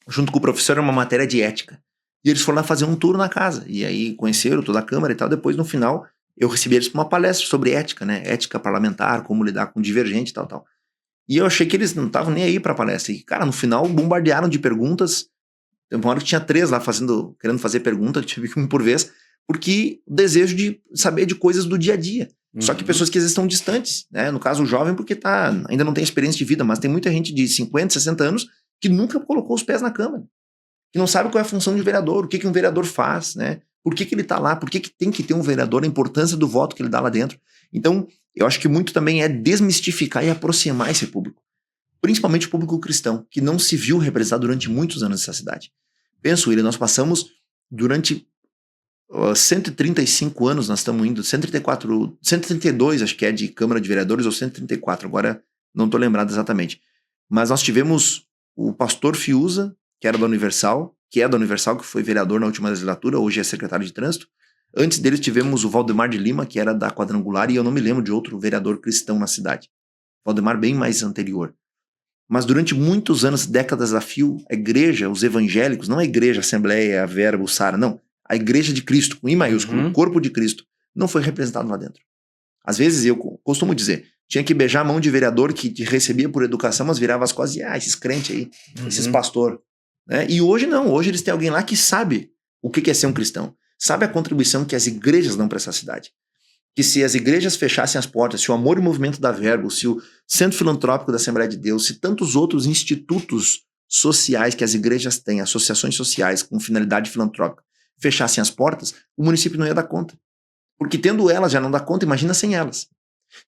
junto com o professor, era uma matéria de ética. E eles foram lá fazer um tour na casa. E aí conheceram toda a Câmara e tal. Depois, no final, eu recebi eles para uma palestra sobre ética, né? Ética parlamentar, como lidar com divergente e tal. E eu achei que eles não estavam nem aí para a palestra. E, cara, no final, bombardearam de perguntas. Tem uma hora que tinha 3 lá querendo fazer pergunta, tive que um por vez, porque o desejo de saber de coisas do dia a dia. Só que pessoas que às vezes estão distantes, né? No caso, o jovem, porque ainda não tem experiência de vida, mas tem muita gente de 50, 60 anos que nunca colocou os pés na Câmara, que não sabe qual é a função de vereador, o que um vereador faz, né? Por que ele está lá, por que tem que ter um vereador, a importância do voto que ele dá lá dentro. Então, eu acho que muito também é desmistificar e aproximar esse público, principalmente o público cristão, que não se viu representado durante muitos anos nessa cidade. Penso, William, nós passamos durante 135 anos, nós estamos indo, 132 acho que é de Câmara de Vereadores, ou 134, agora não estou lembrado exatamente. Mas nós tivemos o pastor Fiuza, que era da Universal, que foi vereador na última legislatura, hoje é secretário de trânsito. Antes deles tivemos o Valdemar de Lima, que era da Quadrangular, e eu não me lembro de outro vereador cristão na cidade. Valdemar bem mais anterior. Mas durante muitos anos, décadas a fio, a igreja, os evangélicos, não a igreja, a Assembleia, a Verbo, o Sara, não. A igreja de Cristo, com I maiúsculo, o corpo de Cristo, não foi representado lá dentro. Às vezes, eu costumo dizer, tinha que beijar a mão de vereador que te recebia por educação, mas virava as costas e, esses crentes aí, esses pastor. Né? E hoje não, hoje eles têm alguém lá que sabe o que é ser um cristão, sabe a contribuição que as igrejas dão para essa cidade. Que se as igrejas fechassem as portas, se o Amor e Movimento da Verbo, se o Centro Filantrópico da Assembleia de Deus, se tantos outros institutos sociais que as igrejas têm, associações sociais com finalidade filantrópica, fechassem as portas, o município não ia dar conta. Porque tendo elas já não dá conta, imagina sem elas.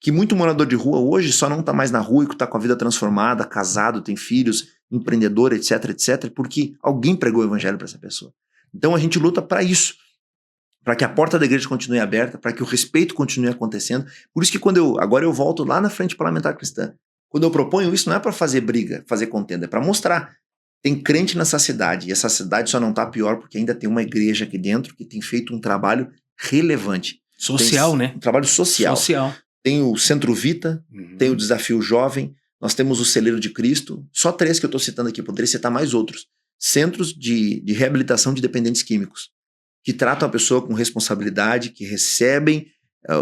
Que muito morador de rua hoje só não está mais na rua e está com a vida transformada, casado, tem filhos, empreendedor, etc, porque alguém pregou o evangelho para essa pessoa. Então a gente luta para isso, para que a porta da igreja continue aberta, para que o respeito continue acontecendo. Por isso que agora eu volto lá na Frente Parlamentar Cristã. Quando eu proponho isso, não é para fazer briga, fazer contenda, é para mostrar. Tem crente nessa cidade, e essa cidade só não está pior porque ainda tem uma igreja aqui dentro que tem feito um trabalho relevante. Social, né? Um trabalho social. Tem o Centro Vita, tem o Desafio Jovem, nós temos o Celeiro de Cristo, só 3 que eu estou citando aqui, poderia citar mais outros. Centros de reabilitação de dependentes químicos, que tratam a pessoa com responsabilidade, que recebem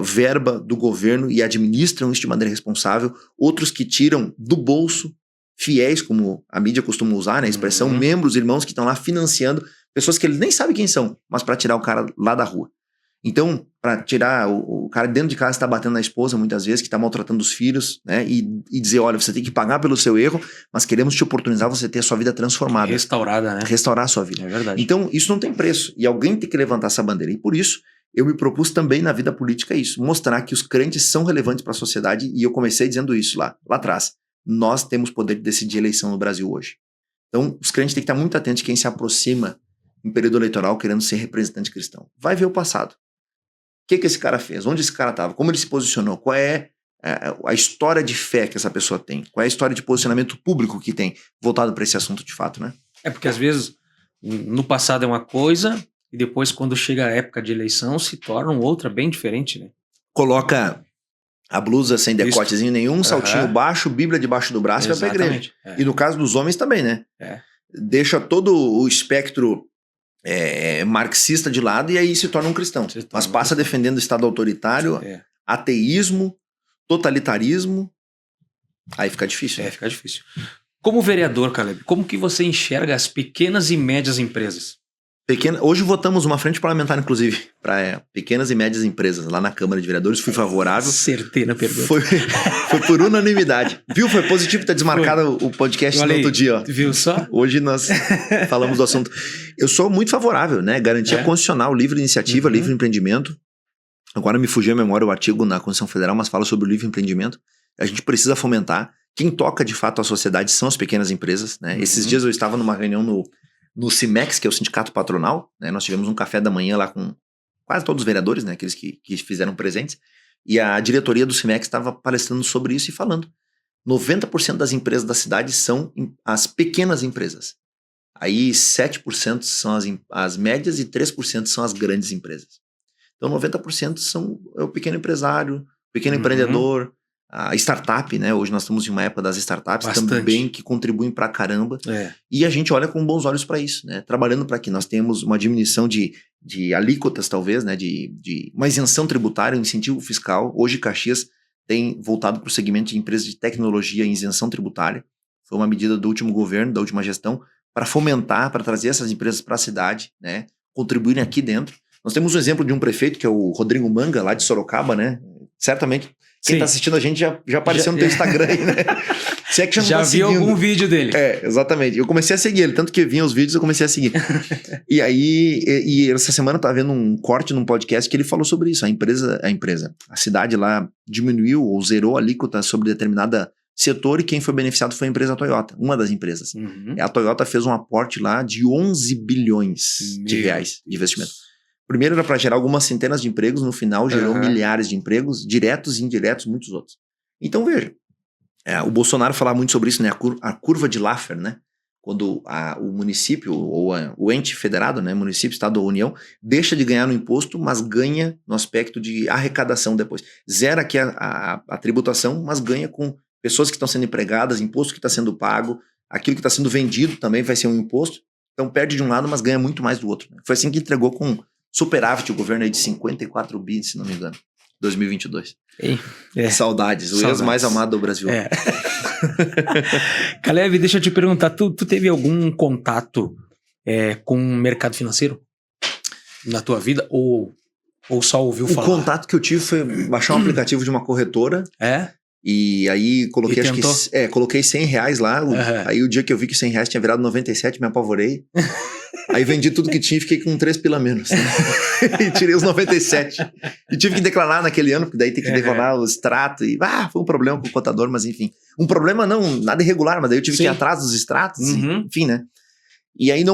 verba do governo e administram isso de maneira responsável, outros que tiram do bolso, fiéis, como a mídia costuma usar, né, a expressão, membros, irmãos que estão lá financiando pessoas que eles nem sabem quem são, mas para tirar o cara lá da rua. Então, para tirar o cara dentro de casa que está batendo na esposa muitas vezes, que está maltratando os filhos, né? E dizer, olha, você tem que pagar pelo seu erro, mas queremos te oportunizar você ter a sua vida transformada. Restaurada, né? Restaurar a sua vida. É verdade. Então, isso não tem preço. E alguém tem que levantar essa bandeira. E por isso, eu me propus também na vida política isso. Mostrar que os crentes são relevantes para a sociedade. E eu comecei dizendo isso lá atrás. Nós temos poder de decidir eleição no Brasil hoje. Então, os crentes têm que estar muito atentos de quem se aproxima em período eleitoral querendo ser representante cristão. Vai ver o passado. O que esse cara fez? Onde esse cara estava? Como ele se posicionou? Qual é a história de fé que essa pessoa tem? Qual é a história de posicionamento público que tem voltado para esse assunto de fato, né? É porque às vezes no passado é uma coisa e depois quando chega a época de eleição se torna outra bem diferente, né? Coloca a blusa sem decotezinho nenhum, saltinho baixo, Bíblia debaixo do braço e vai pra igreja. E no caso dos homens também, né? Deixa todo o espectro marxista de lado e aí se torna um cristão. Mas passa defendendo o Estado autoritário, ateísmo, totalitarismo. Aí fica difícil. Né? Fica difícil. Como vereador, Caleb, como que você enxerga as pequenas e médias empresas? Hoje votamos uma frente parlamentar, inclusive, para pequenas e médias empresas lá na Câmara de Vereadores. Fui favorável. Acertei na pergunta. Foi por unanimidade. Viu? Foi positivo ter desmarcado o podcast no outro dia. Ó. Viu só? Hoje nós falamos do assunto. Eu sou muito favorável, né? Garantia constitucional, livre iniciativa, livre empreendimento. Agora me fugiu a memória o artigo na Constituição Federal, mas fala sobre o livre empreendimento. A gente precisa fomentar. Quem toca de fato a sociedade são as pequenas empresas, né? Esses dias eu estava numa reunião no CIMEX, que é o sindicato patronal, né? Nós tivemos um café da manhã lá com quase todos os vereadores, né? Aqueles que fizeram presentes, e a diretoria do CIMEX estava palestrando sobre isso e falando. 90% das empresas da cidade são as pequenas empresas. Aí 7% são as médias e 3% são as grandes empresas. Então 90% é o pequeno empresário, o pequeno empreendedor, a startup, né? Hoje nós estamos em uma época das startups também que contribuem pra caramba. E a gente olha com bons olhos para isso, né? Trabalhando para que nós tenhamos uma diminuição de alíquotas, talvez, né? De uma isenção tributária, um incentivo fiscal. Hoje Caxias tem voltado para o segmento de empresas de tecnologia em isenção tributária. Foi uma medida do último governo, da última gestão, para fomentar, para trazer essas empresas para a cidade, né? Contribuírem aqui dentro. Nós temos um exemplo de um prefeito, que é o Rodrigo Manga, lá de Sorocaba, né? Certamente quem está assistindo a gente já apareceu no teu Instagram aí, né? Se é que já vi algum vídeo dele. Exatamente. Eu comecei a seguir ele, tanto que vinha os vídeos eu comecei a seguir. E aí, essa semana eu estava vendo um corte num podcast que ele falou sobre isso. A cidade lá diminuiu ou zerou a alíquota sobre determinada setor e quem foi beneficiado foi a empresa Toyota, uma das empresas. A Toyota fez um aporte lá de 11 bilhões de reais de investimento. Primeiro era para gerar algumas centenas de empregos, no final gerou milhares de empregos, diretos e indiretos, muitos outros. Então veja, o Bolsonaro falava muito sobre isso, né? A curva de Laffer, né? Quando o município ou o ente federado, né? Município, Estado ou União, deixa de ganhar no imposto, mas ganha no aspecto de arrecadação depois. Zera aqui a tributação, mas ganha com pessoas que estão sendo empregadas, imposto que está sendo pago, aquilo que está sendo vendido também vai ser um imposto. Então perde de um lado, mas ganha muito mais do outro. Né? Foi assim que entregou com superávit o governo aí de 54 bi, se não me engano, 2022. Saudades, o ex mais amado do Brasil. Caleb, deixa eu te perguntar, tu teve algum contato com o mercado financeiro na tua vida ou só ouviu falar? O contato que eu tive foi baixar um aplicativo de uma corretora. E aí coloquei, coloquei R$100 lá. Aí o dia que eu vi que R$100 tinha virado 97, me apavorei. Aí vendi tudo que tinha e fiquei com 3 pila menos. Né? E tirei os 97. E tive que declarar naquele ano, porque daí tem que declarar o extrato. E foi um problema com o contador, mas enfim. Um problema não, nada irregular, mas daí eu tive que ir atrás dos extratos. Enfim, né? E aí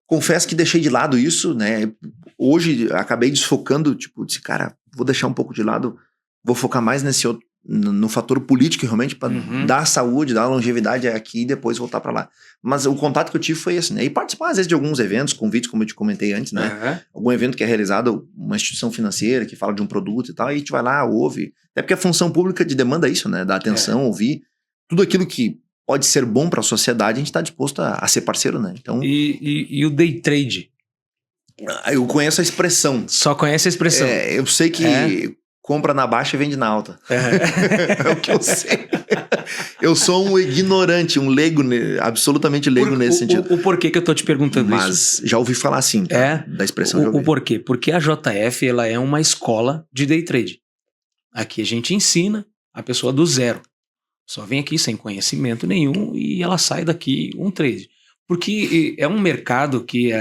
confesso que deixei de lado isso, né? Hoje acabei desfocando, disse, cara, vou deixar um pouco de lado, vou focar mais nesse outro, no fator político realmente para dar saúde, dar longevidade aqui e depois voltar para lá. Mas o contato que eu tive foi esse, né? E participar às vezes de alguns eventos, convites, como eu te comentei antes, né? Algum evento que é realizado, uma instituição financeira que fala de um produto e tal, aí a gente vai lá, ouve. Até porque a função pública demanda isso, né? Dar atenção, ouvir. tudo aquilo que pode ser bom para a sociedade, a gente está disposto a ser parceiro, né? Então, e o day trade? Eu conheço a expressão. Só conhece a expressão? Eu sei que compra na baixa e vende na alta. É o que eu sei. Eu sou um ignorante, um leigo, absolutamente leigo nesse sentido. O porquê que eu tô te perguntando isso? Mas já ouvi falar assim, tá? Da expressão. O porquê? Porque a JF ela é uma escola de day trade. Aqui a gente ensina a pessoa do zero. Só vem aqui sem conhecimento nenhum e ela sai daqui um trade. Porque é um mercado que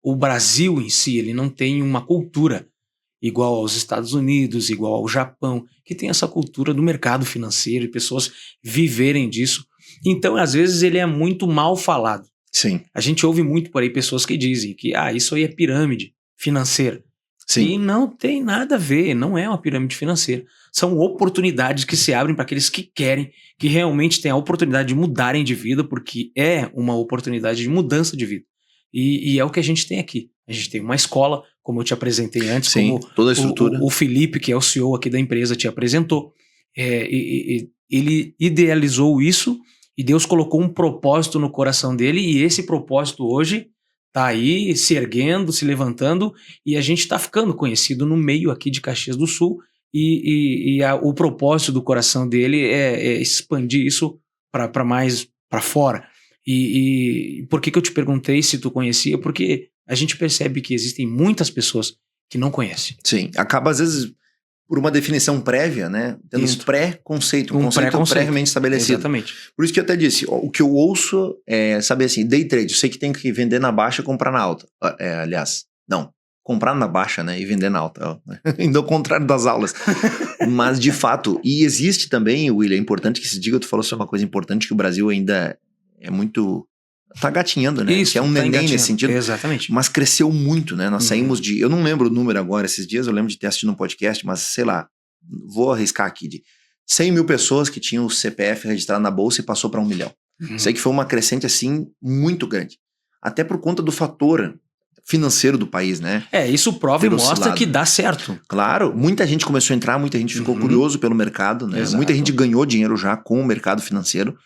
o Brasil em si ele não tem uma cultura igual aos Estados Unidos, igual ao Japão, que tem essa cultura do mercado financeiro e pessoas viverem disso. Então, às vezes, ele é muito mal falado. Sim. A gente ouve muito por aí pessoas que dizem que isso aí é pirâmide financeira. Sim. E não tem nada a ver, não é uma pirâmide financeira. São oportunidades que se abrem para aqueles que querem, que realmente têm a oportunidade de mudarem de vida, porque é uma oportunidade de mudança de vida. E é o que a gente tem aqui. A gente tem uma escola, como eu te apresentei antes, sim, como toda a estrutura. O Felipe, que é o CEO aqui da empresa, te apresentou. Ele idealizou isso e Deus colocou um propósito no coração dele, e esse propósito hoje está aí se erguendo, se levantando, e a gente está ficando conhecido no meio aqui de Caxias do Sul, o propósito do coração dele é expandir isso para mais para fora. E por que eu te perguntei se tu conhecia? Porque a gente percebe que existem muitas pessoas que não conhecem. Sim, acaba às vezes por uma definição prévia, né? Tendo um pré-conceito, um conceito previamente estabelecido. Exatamente. Por isso que eu até disse, o que eu ouço é saber assim, day trade, eu sei que tem que vender na baixa e comprar na alta. Aliás, não, comprar na baixa, né, e vender na alta. Ainda ao contrário das aulas. Mas de fato, e existe também, William, é importante que se diga, tu falou sobre uma coisa importante, que o Brasil ainda é muito... Tá gatinhando, né? Isso, que é um neném nesse sentido. Exatamente. Mas cresceu muito, né? Nós saímos de... Eu não lembro o número agora esses dias, eu lembro de ter assistido um podcast, mas sei lá, vou arriscar aqui, de 100 mil pessoas que tinham o CPF registrado na bolsa e passou para 1 milhão. Sei que foi uma crescente, assim, muito grande. Até por conta do fator financeiro do país, né? Isso prova e mostra que dá certo. Claro, muita gente começou a entrar, muita gente ficou curioso pelo mercado, né? Exato. Muita gente ganhou dinheiro já com o mercado financeiro.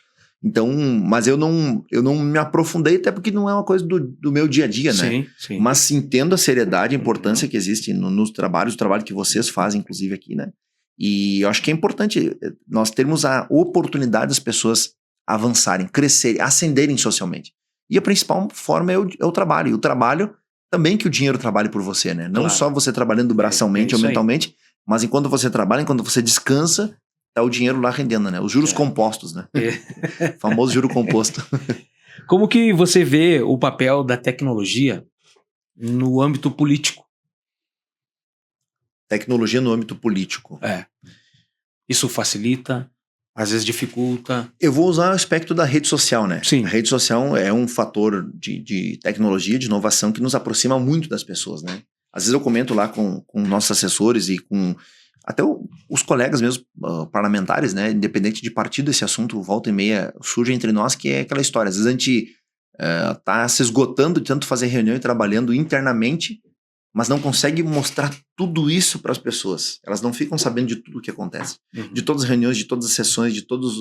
Então, mas eu não me aprofundei, até porque não é uma coisa do meu dia a dia, né? Sim, sim. Mas entendo a seriedade, a importância que existe nos trabalhos, o trabalho que vocês fazem, inclusive, aqui, né? E eu acho que é importante nós termos a oportunidade das pessoas avançarem, crescerem, ascenderem socialmente. E a principal forma é o trabalho. E o trabalho também que o dinheiro trabalhe por você, né? Não só você trabalhando braçalmente ou mentalmente, mas enquanto você trabalha, enquanto você descansa, tá o dinheiro lá rendendo, né? Os juros compostos, né? Famoso juro composto. Como que você vê o papel da tecnologia no âmbito político? Tecnologia no âmbito político. Isso facilita, às vezes dificulta. Eu vou usar o aspecto da rede social, né? Sim. A rede social é um fator de tecnologia, de inovação que nos aproxima muito das pessoas, né? Às vezes eu comento lá com nossos assessores e com até os colegas mesmo, parlamentares, né? Independente de partido, esse assunto volta e meia surge entre nós, que é aquela história. Às vezes a gente tá se esgotando de tanto fazer reunião e trabalhando internamente, mas não consegue mostrar tudo isso para as pessoas. Elas não ficam sabendo de tudo o que acontece. De todas as reuniões, de todas as sessões, de todos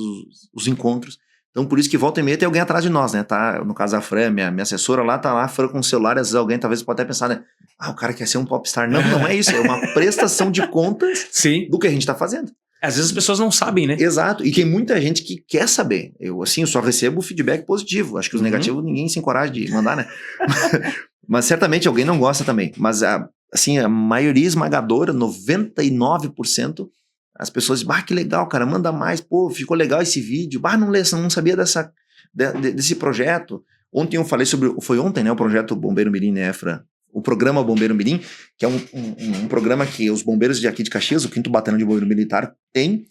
os encontros. Então, por isso que volta e meia tem alguém atrás de nós, né? Tá, no caso, a Fran, minha assessora lá, tá lá, a Fran com o celular, às vezes alguém talvez pode até pensar, né? O cara quer ser um popstar. Não, não é isso. É uma prestação de contas do que a gente tá fazendo. Às vezes as pessoas não sabem, né? Exato. E tem muita gente que quer saber. Eu só recebo feedback positivo. Acho que os negativos ninguém se encoraja de mandar, né? Mas certamente alguém não gosta também. Mas, assim, a maioria esmagadora, 99%, as pessoas dizem, que legal, cara, manda mais, pô, ficou legal esse vídeo, não sabia desse projeto. Ontem eu falei foi ontem, né, o projeto Bombeiro Mirim, né, Efra? O programa Bombeiro Mirim, que é um programa que os bombeiros de aqui de Caxias, o 5º Batalhão de Bombeiro Militar, tem,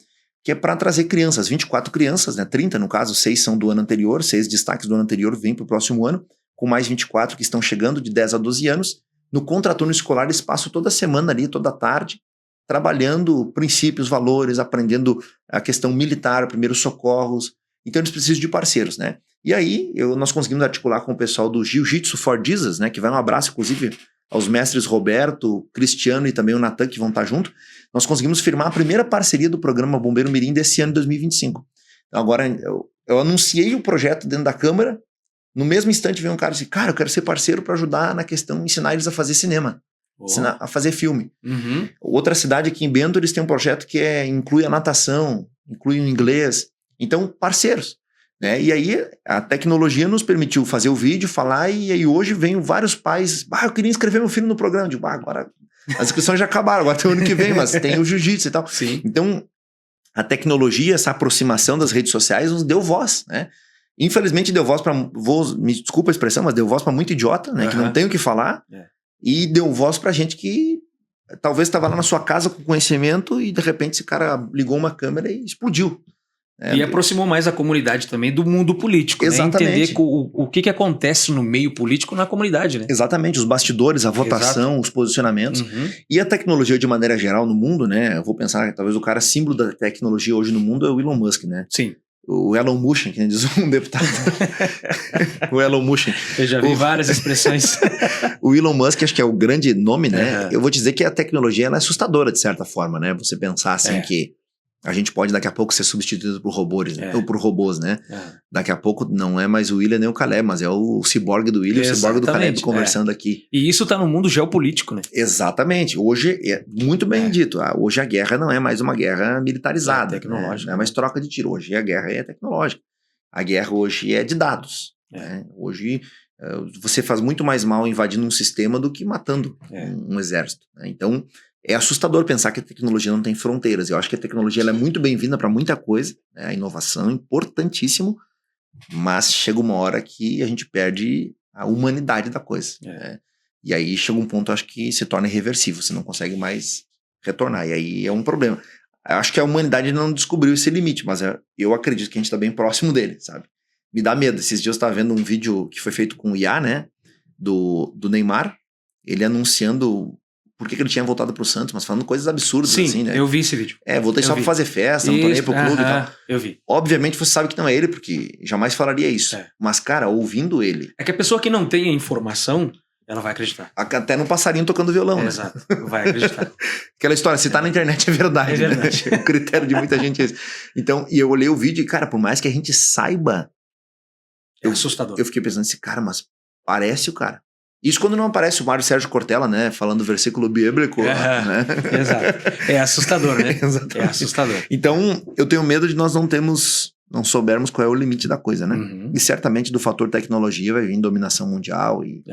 que é para trazer crianças, 24 crianças, né, 30 no caso, 6 são do ano anterior, 6 destaques do ano anterior vêm para o próximo ano, com mais 24 que estão chegando de 10 a 12 anos. No contraturno escolar eles passam toda semana ali, toda tarde, trabalhando princípios, valores, aprendendo a questão militar, primeiros socorros. Então eles precisam de parceiros, né? E aí nós conseguimos articular com o pessoal do Jiu-Jitsu for Jesus, né? Que vai um abraço, inclusive, aos mestres Roberto, Cristiano e também o Natan, que vão estar junto. Nós conseguimos firmar a primeira parceria do programa Bombeiro Mirim desse ano de 2025. Agora, eu anunciei o projeto dentro da Câmara, no mesmo instante veio um cara e disse, cara, eu quero ser parceiro para ajudar na questão, ensinar eles a fazer cinema, ensinar a fazer filme. Outra cidade aqui em Bento, eles têm um projeto que inclui a natação, inclui o inglês. Então, parceiros. Né? E aí, a tecnologia nos permitiu fazer o vídeo, falar, e aí hoje vem vários pais, eu queria inscrever meu filho no programa. Eu digo, agora as inscrições já acabaram, agora tem o ano que vem, mas tem o jiu-jitsu e tal. Sim. Então, a tecnologia, essa aproximação das redes sociais nos deu voz, né? Infelizmente deu voz para, me desculpa a expressão, mas deu voz para muito idiota, né? Que não tem o que falar, e deu voz pra gente que talvez estava lá na sua casa com conhecimento e de repente esse cara ligou uma câmera e explodiu. E aproximou mais a comunidade também do mundo político. Exatamente. Né? Entender o que acontece no meio político na comunidade. Né? Exatamente, os bastidores, a votação, os posicionamentos. E a tecnologia de maneira geral no mundo, né? Eu vou pensar que talvez o cara símbolo da tecnologia hoje no mundo é o Elon Musk, né? Sim. O Elon Musk, que diz um deputado. O Elon Musk. Eu já vi várias expressões. O Elon Musk, acho que é o grande nome, né? Eu vou te dizer que a tecnologia ela é assustadora, de certa forma, né? Você pensar assim que a gente pode daqui a pouco ser substituído por robôs, né? Ou por robôs, né? Daqui a pouco não é mais o William nem o Caleb, mas é o ciborgue do William e o ciborgue do Caleb conversando aqui. E isso tá no mundo geopolítico, né? Exatamente. Hoje, muito bem dito, hoje a guerra não é mais uma guerra militarizada. Tecnológica. Não é mais troca de tiro. Hoje a guerra é tecnológica. A guerra hoje é de dados. Né? Hoje você faz muito mais mal invadindo um sistema do que matando um exército. Né? Então, é assustador pensar que a tecnologia não tem fronteiras. Eu acho que a tecnologia ela é muito bem-vinda para muita coisa. Né? A inovação é importantíssimo, mas chega uma hora que a gente perde a humanidade da coisa. Né? E aí chega um ponto, acho que se torna irreversível. Você não consegue mais retornar. E aí é um problema. Eu acho que a humanidade não descobriu esse limite, mas eu acredito que a gente está bem próximo dele, sabe? Me dá medo. Esses dias eu estava vendo um vídeo que foi feito com o IA, né? Do Neymar. Ele anunciando por que ele tinha voltado pro Santos, mas falando coisas absurdas. Sim, assim, né? Eu vi esse vídeo. Voltei só pra fazer festa, não tô nem pro clube e tal. Eu vi. Obviamente você sabe que não é ele, porque jamais falaria isso. Mas, cara, ouvindo ele... É que a pessoa que não tem a informação, ela vai acreditar. Até no passarinho tocando violão, né? Exato, vai acreditar. Aquela história, se tá na internet é verdade. É verdade. Né? O critério de muita gente é esse. Então, e eu olhei o vídeo e, cara, por mais que a gente saiba... É assustador. Eu fiquei pensando assim, cara, mas parece o cara. Isso quando não aparece o Mário Sérgio Cortella, né? Falando o versículo bíblico. Né? Exato. É assustador, né? Exatamente. É assustador. Então, eu tenho medo de nós não soubermos qual é o limite da coisa, né? E certamente do fator tecnologia vai vir dominação mundial e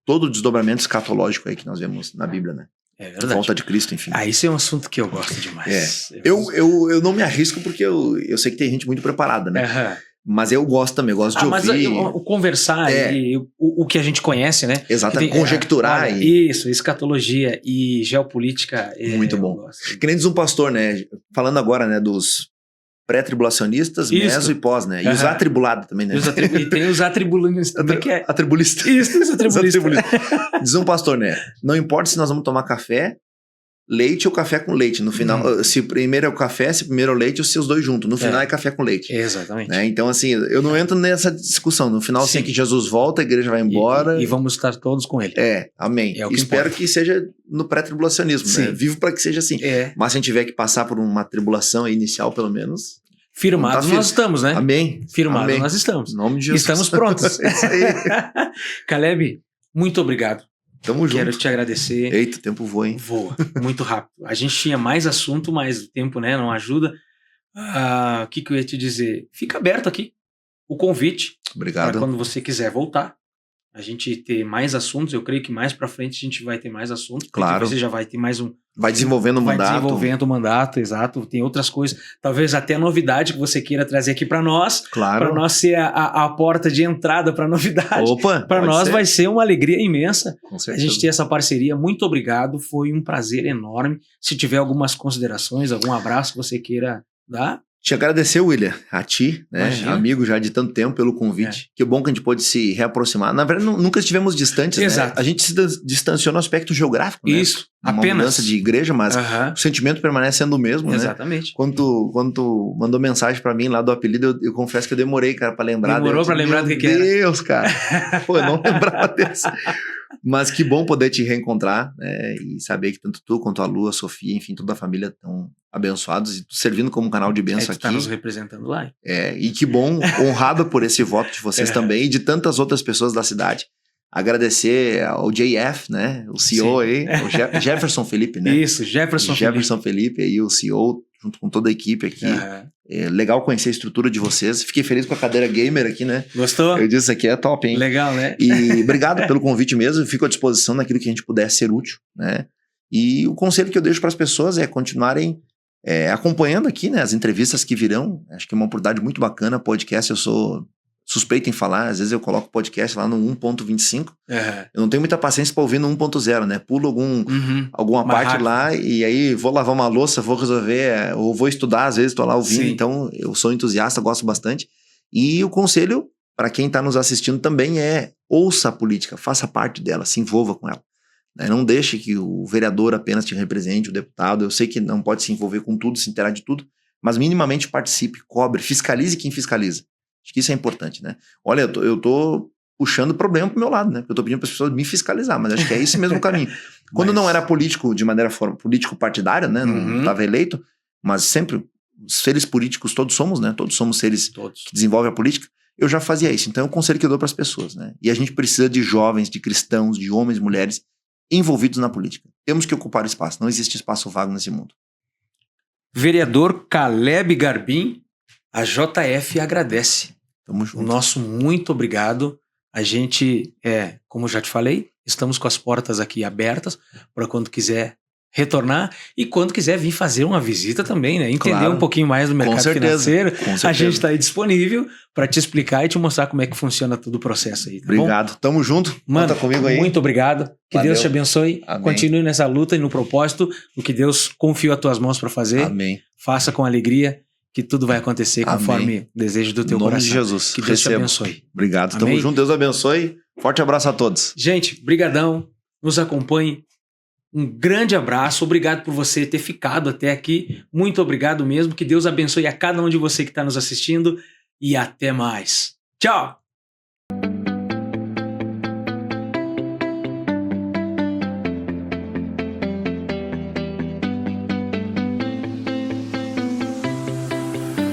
todo o desdobramento escatológico aí que nós vemos na Bíblia, né? É verdade. Volta de Cristo, enfim. Isso é um assunto que eu gosto demais. Eu não me arrisco porque eu sei que tem gente muito preparada, né? Mas eu gosto também, eu gosto de ouvir. Mas o conversar e o que a gente conhece, né? Exatamente, conjecturar. Isso, escatologia e geopolítica. Muito bom. Que nem diz um pastor, né? Falando agora, né, dos pré-tribulacionistas, meso e pós, né? E os atribulados também, né? E tem os atribulistas. Como é que é? Atribulistas. Isso, os atribulistas. Diz um pastor, né? Não importa se nós vamos tomar café, leite ou café com leite. No final, se primeiro é o café, se primeiro é o leite, ou se os dois juntos. No final é café com leite. Exatamente. Né? Então, assim, eu não entro nessa discussão. No final, assim, que Jesus volta, a igreja vai embora. E vamos estar todos com ele. Amém. Espero que seja no pré-tribulacionismo, né? Vivo para que seja assim. Mas se a gente tiver que passar por uma tribulação inicial, pelo menos... Firmados nós estamos, né? Amém. Firmados nós estamos. Em nome de Jesus. Estamos prontos. É isso aí. Caleb, muito obrigado. Tamo junto. Quero te agradecer. Eita, o tempo voa, hein? Voa, muito rápido. A gente tinha mais assunto, mas o tempo, né, não ajuda. O que eu ia te dizer? Fica aberto aqui o convite. Obrigado. Para quando você quiser voltar. A gente ter mais assuntos. Eu creio que mais pra frente a gente vai ter mais assuntos. Claro. Você já vai ter mais um... Vai desenvolvendo o mandato. Vai desenvolvendo o mandato, exato. Tem outras coisas. Talvez até novidade que você queira trazer aqui para nós. Claro. Para nós ser a porta de entrada para novidade. Opa! Para nós vai ser uma alegria imensa. Com certeza. A gente ter essa parceria. Muito obrigado. Foi um prazer enorme. Se tiver algumas considerações, algum abraço que você queira dar... Te agradecer, William, a ti, né, amigo já de tanto tempo, pelo convite. Que bom que a gente pôde se reaproximar. Na verdade, nunca estivemos distantes, Exato. Né? A gente se distanciou no aspecto geográfico, né? Isso, uma apenas. mudança de igreja, mas o sentimento permanece sendo o mesmo, Exatamente. Né? Quando tu mandou mensagem pra mim lá do apelido, eu confesso que eu demorei, cara, pra lembrar. Demorou pra lembrar do que era. Meu Deus, cara. Pô, eu não lembrava desse. Mas que bom poder te reencontrar, né? E saber que tanto tu quanto a Lu, a Sofia, enfim, toda a família estão abençoados e servindo como canal de bênção aqui. Tá nos representando lá. E que bom, honrado por esse voto de vocês também e de tantas outras pessoas da cidade. Agradecer ao JF, né? O CEO aí, o Jefferson Felipe, né? Isso, Jefferson Felipe aí, o CEO, junto com toda a equipe aqui. É legal conhecer a estrutura de vocês. Fiquei feliz com a cadeira gamer aqui, né? Gostou? Eu disse, aqui é top, hein? Legal, né? E obrigado pelo convite mesmo. Fico à disposição naquilo que a gente puder ser útil, né? E o conselho que eu deixo para as pessoas é continuarem acompanhando aqui, né? As entrevistas que virão. Acho que é uma oportunidade muito bacana. Podcast, eu sou suspeito em falar. Às vezes eu coloco o podcast lá no 1.25. Eu não tenho muita paciência para ouvir no 1.0, né? Pulo alguma parte rápido lá e aí vou lavar uma louça, vou resolver, ou vou estudar, às vezes estou lá ouvindo. Sim. Então eu sou entusiasta, gosto bastante. E o conselho para quem está nos assistindo também ouça a política, faça parte dela, se envolva com ela. Não deixe que o vereador apenas te represente, o deputado. Eu sei que não pode se envolver com tudo, se inteirar de tudo, mas minimamente participe, cobre, fiscalize quem fiscaliza. Acho que isso é importante, né? Olha, eu tô puxando o problema pro meu lado, né? Eu tô pedindo para as pessoas me fiscalizar, mas acho que é esse mesmo caminho. Quando não era político de maneira político partidária, né? Não estava eleito, mas sempre os seres políticos todos somos, né? Todos somos seres que desenvolvem a política. Eu já fazia isso. Então é um conselho que eu dou para as pessoas, né? E a gente precisa de jovens, de cristãos, de homens, mulheres envolvidos na política. Temos que ocupar espaço. Não existe espaço vago nesse mundo. Vereador Caleb Garbim, a JF agradece. Tamo junto. O nosso muito obrigado. A gente, como eu já te falei, estamos com as portas aqui abertas para quando quiser retornar e quando quiser vir fazer uma visita também, né? Entender um pouquinho mais do mercado financeiro. A gente está aí disponível para te explicar e te mostrar como é que funciona todo o processo aí. Tá obrigado. Bom? Tamo junto. Mano, conta comigo aí. Muito obrigado. Que Valeu. Deus te abençoe. Amém. Continue nessa luta e no propósito, o que Deus confiou as tuas mãos para fazer. Amém. Faça com alegria, que tudo vai acontecer conforme o desejo do teu coração. Em nome de Jesus. Que Deus te abençoe. Obrigado. Amém? Tamo junto. Deus abençoe. Forte abraço a todos. Gente, brigadão. Nos acompanhe. Um grande abraço. Obrigado por você ter ficado até aqui. Muito obrigado mesmo. Que Deus abençoe a cada um de você que está nos assistindo. E até mais. Tchau!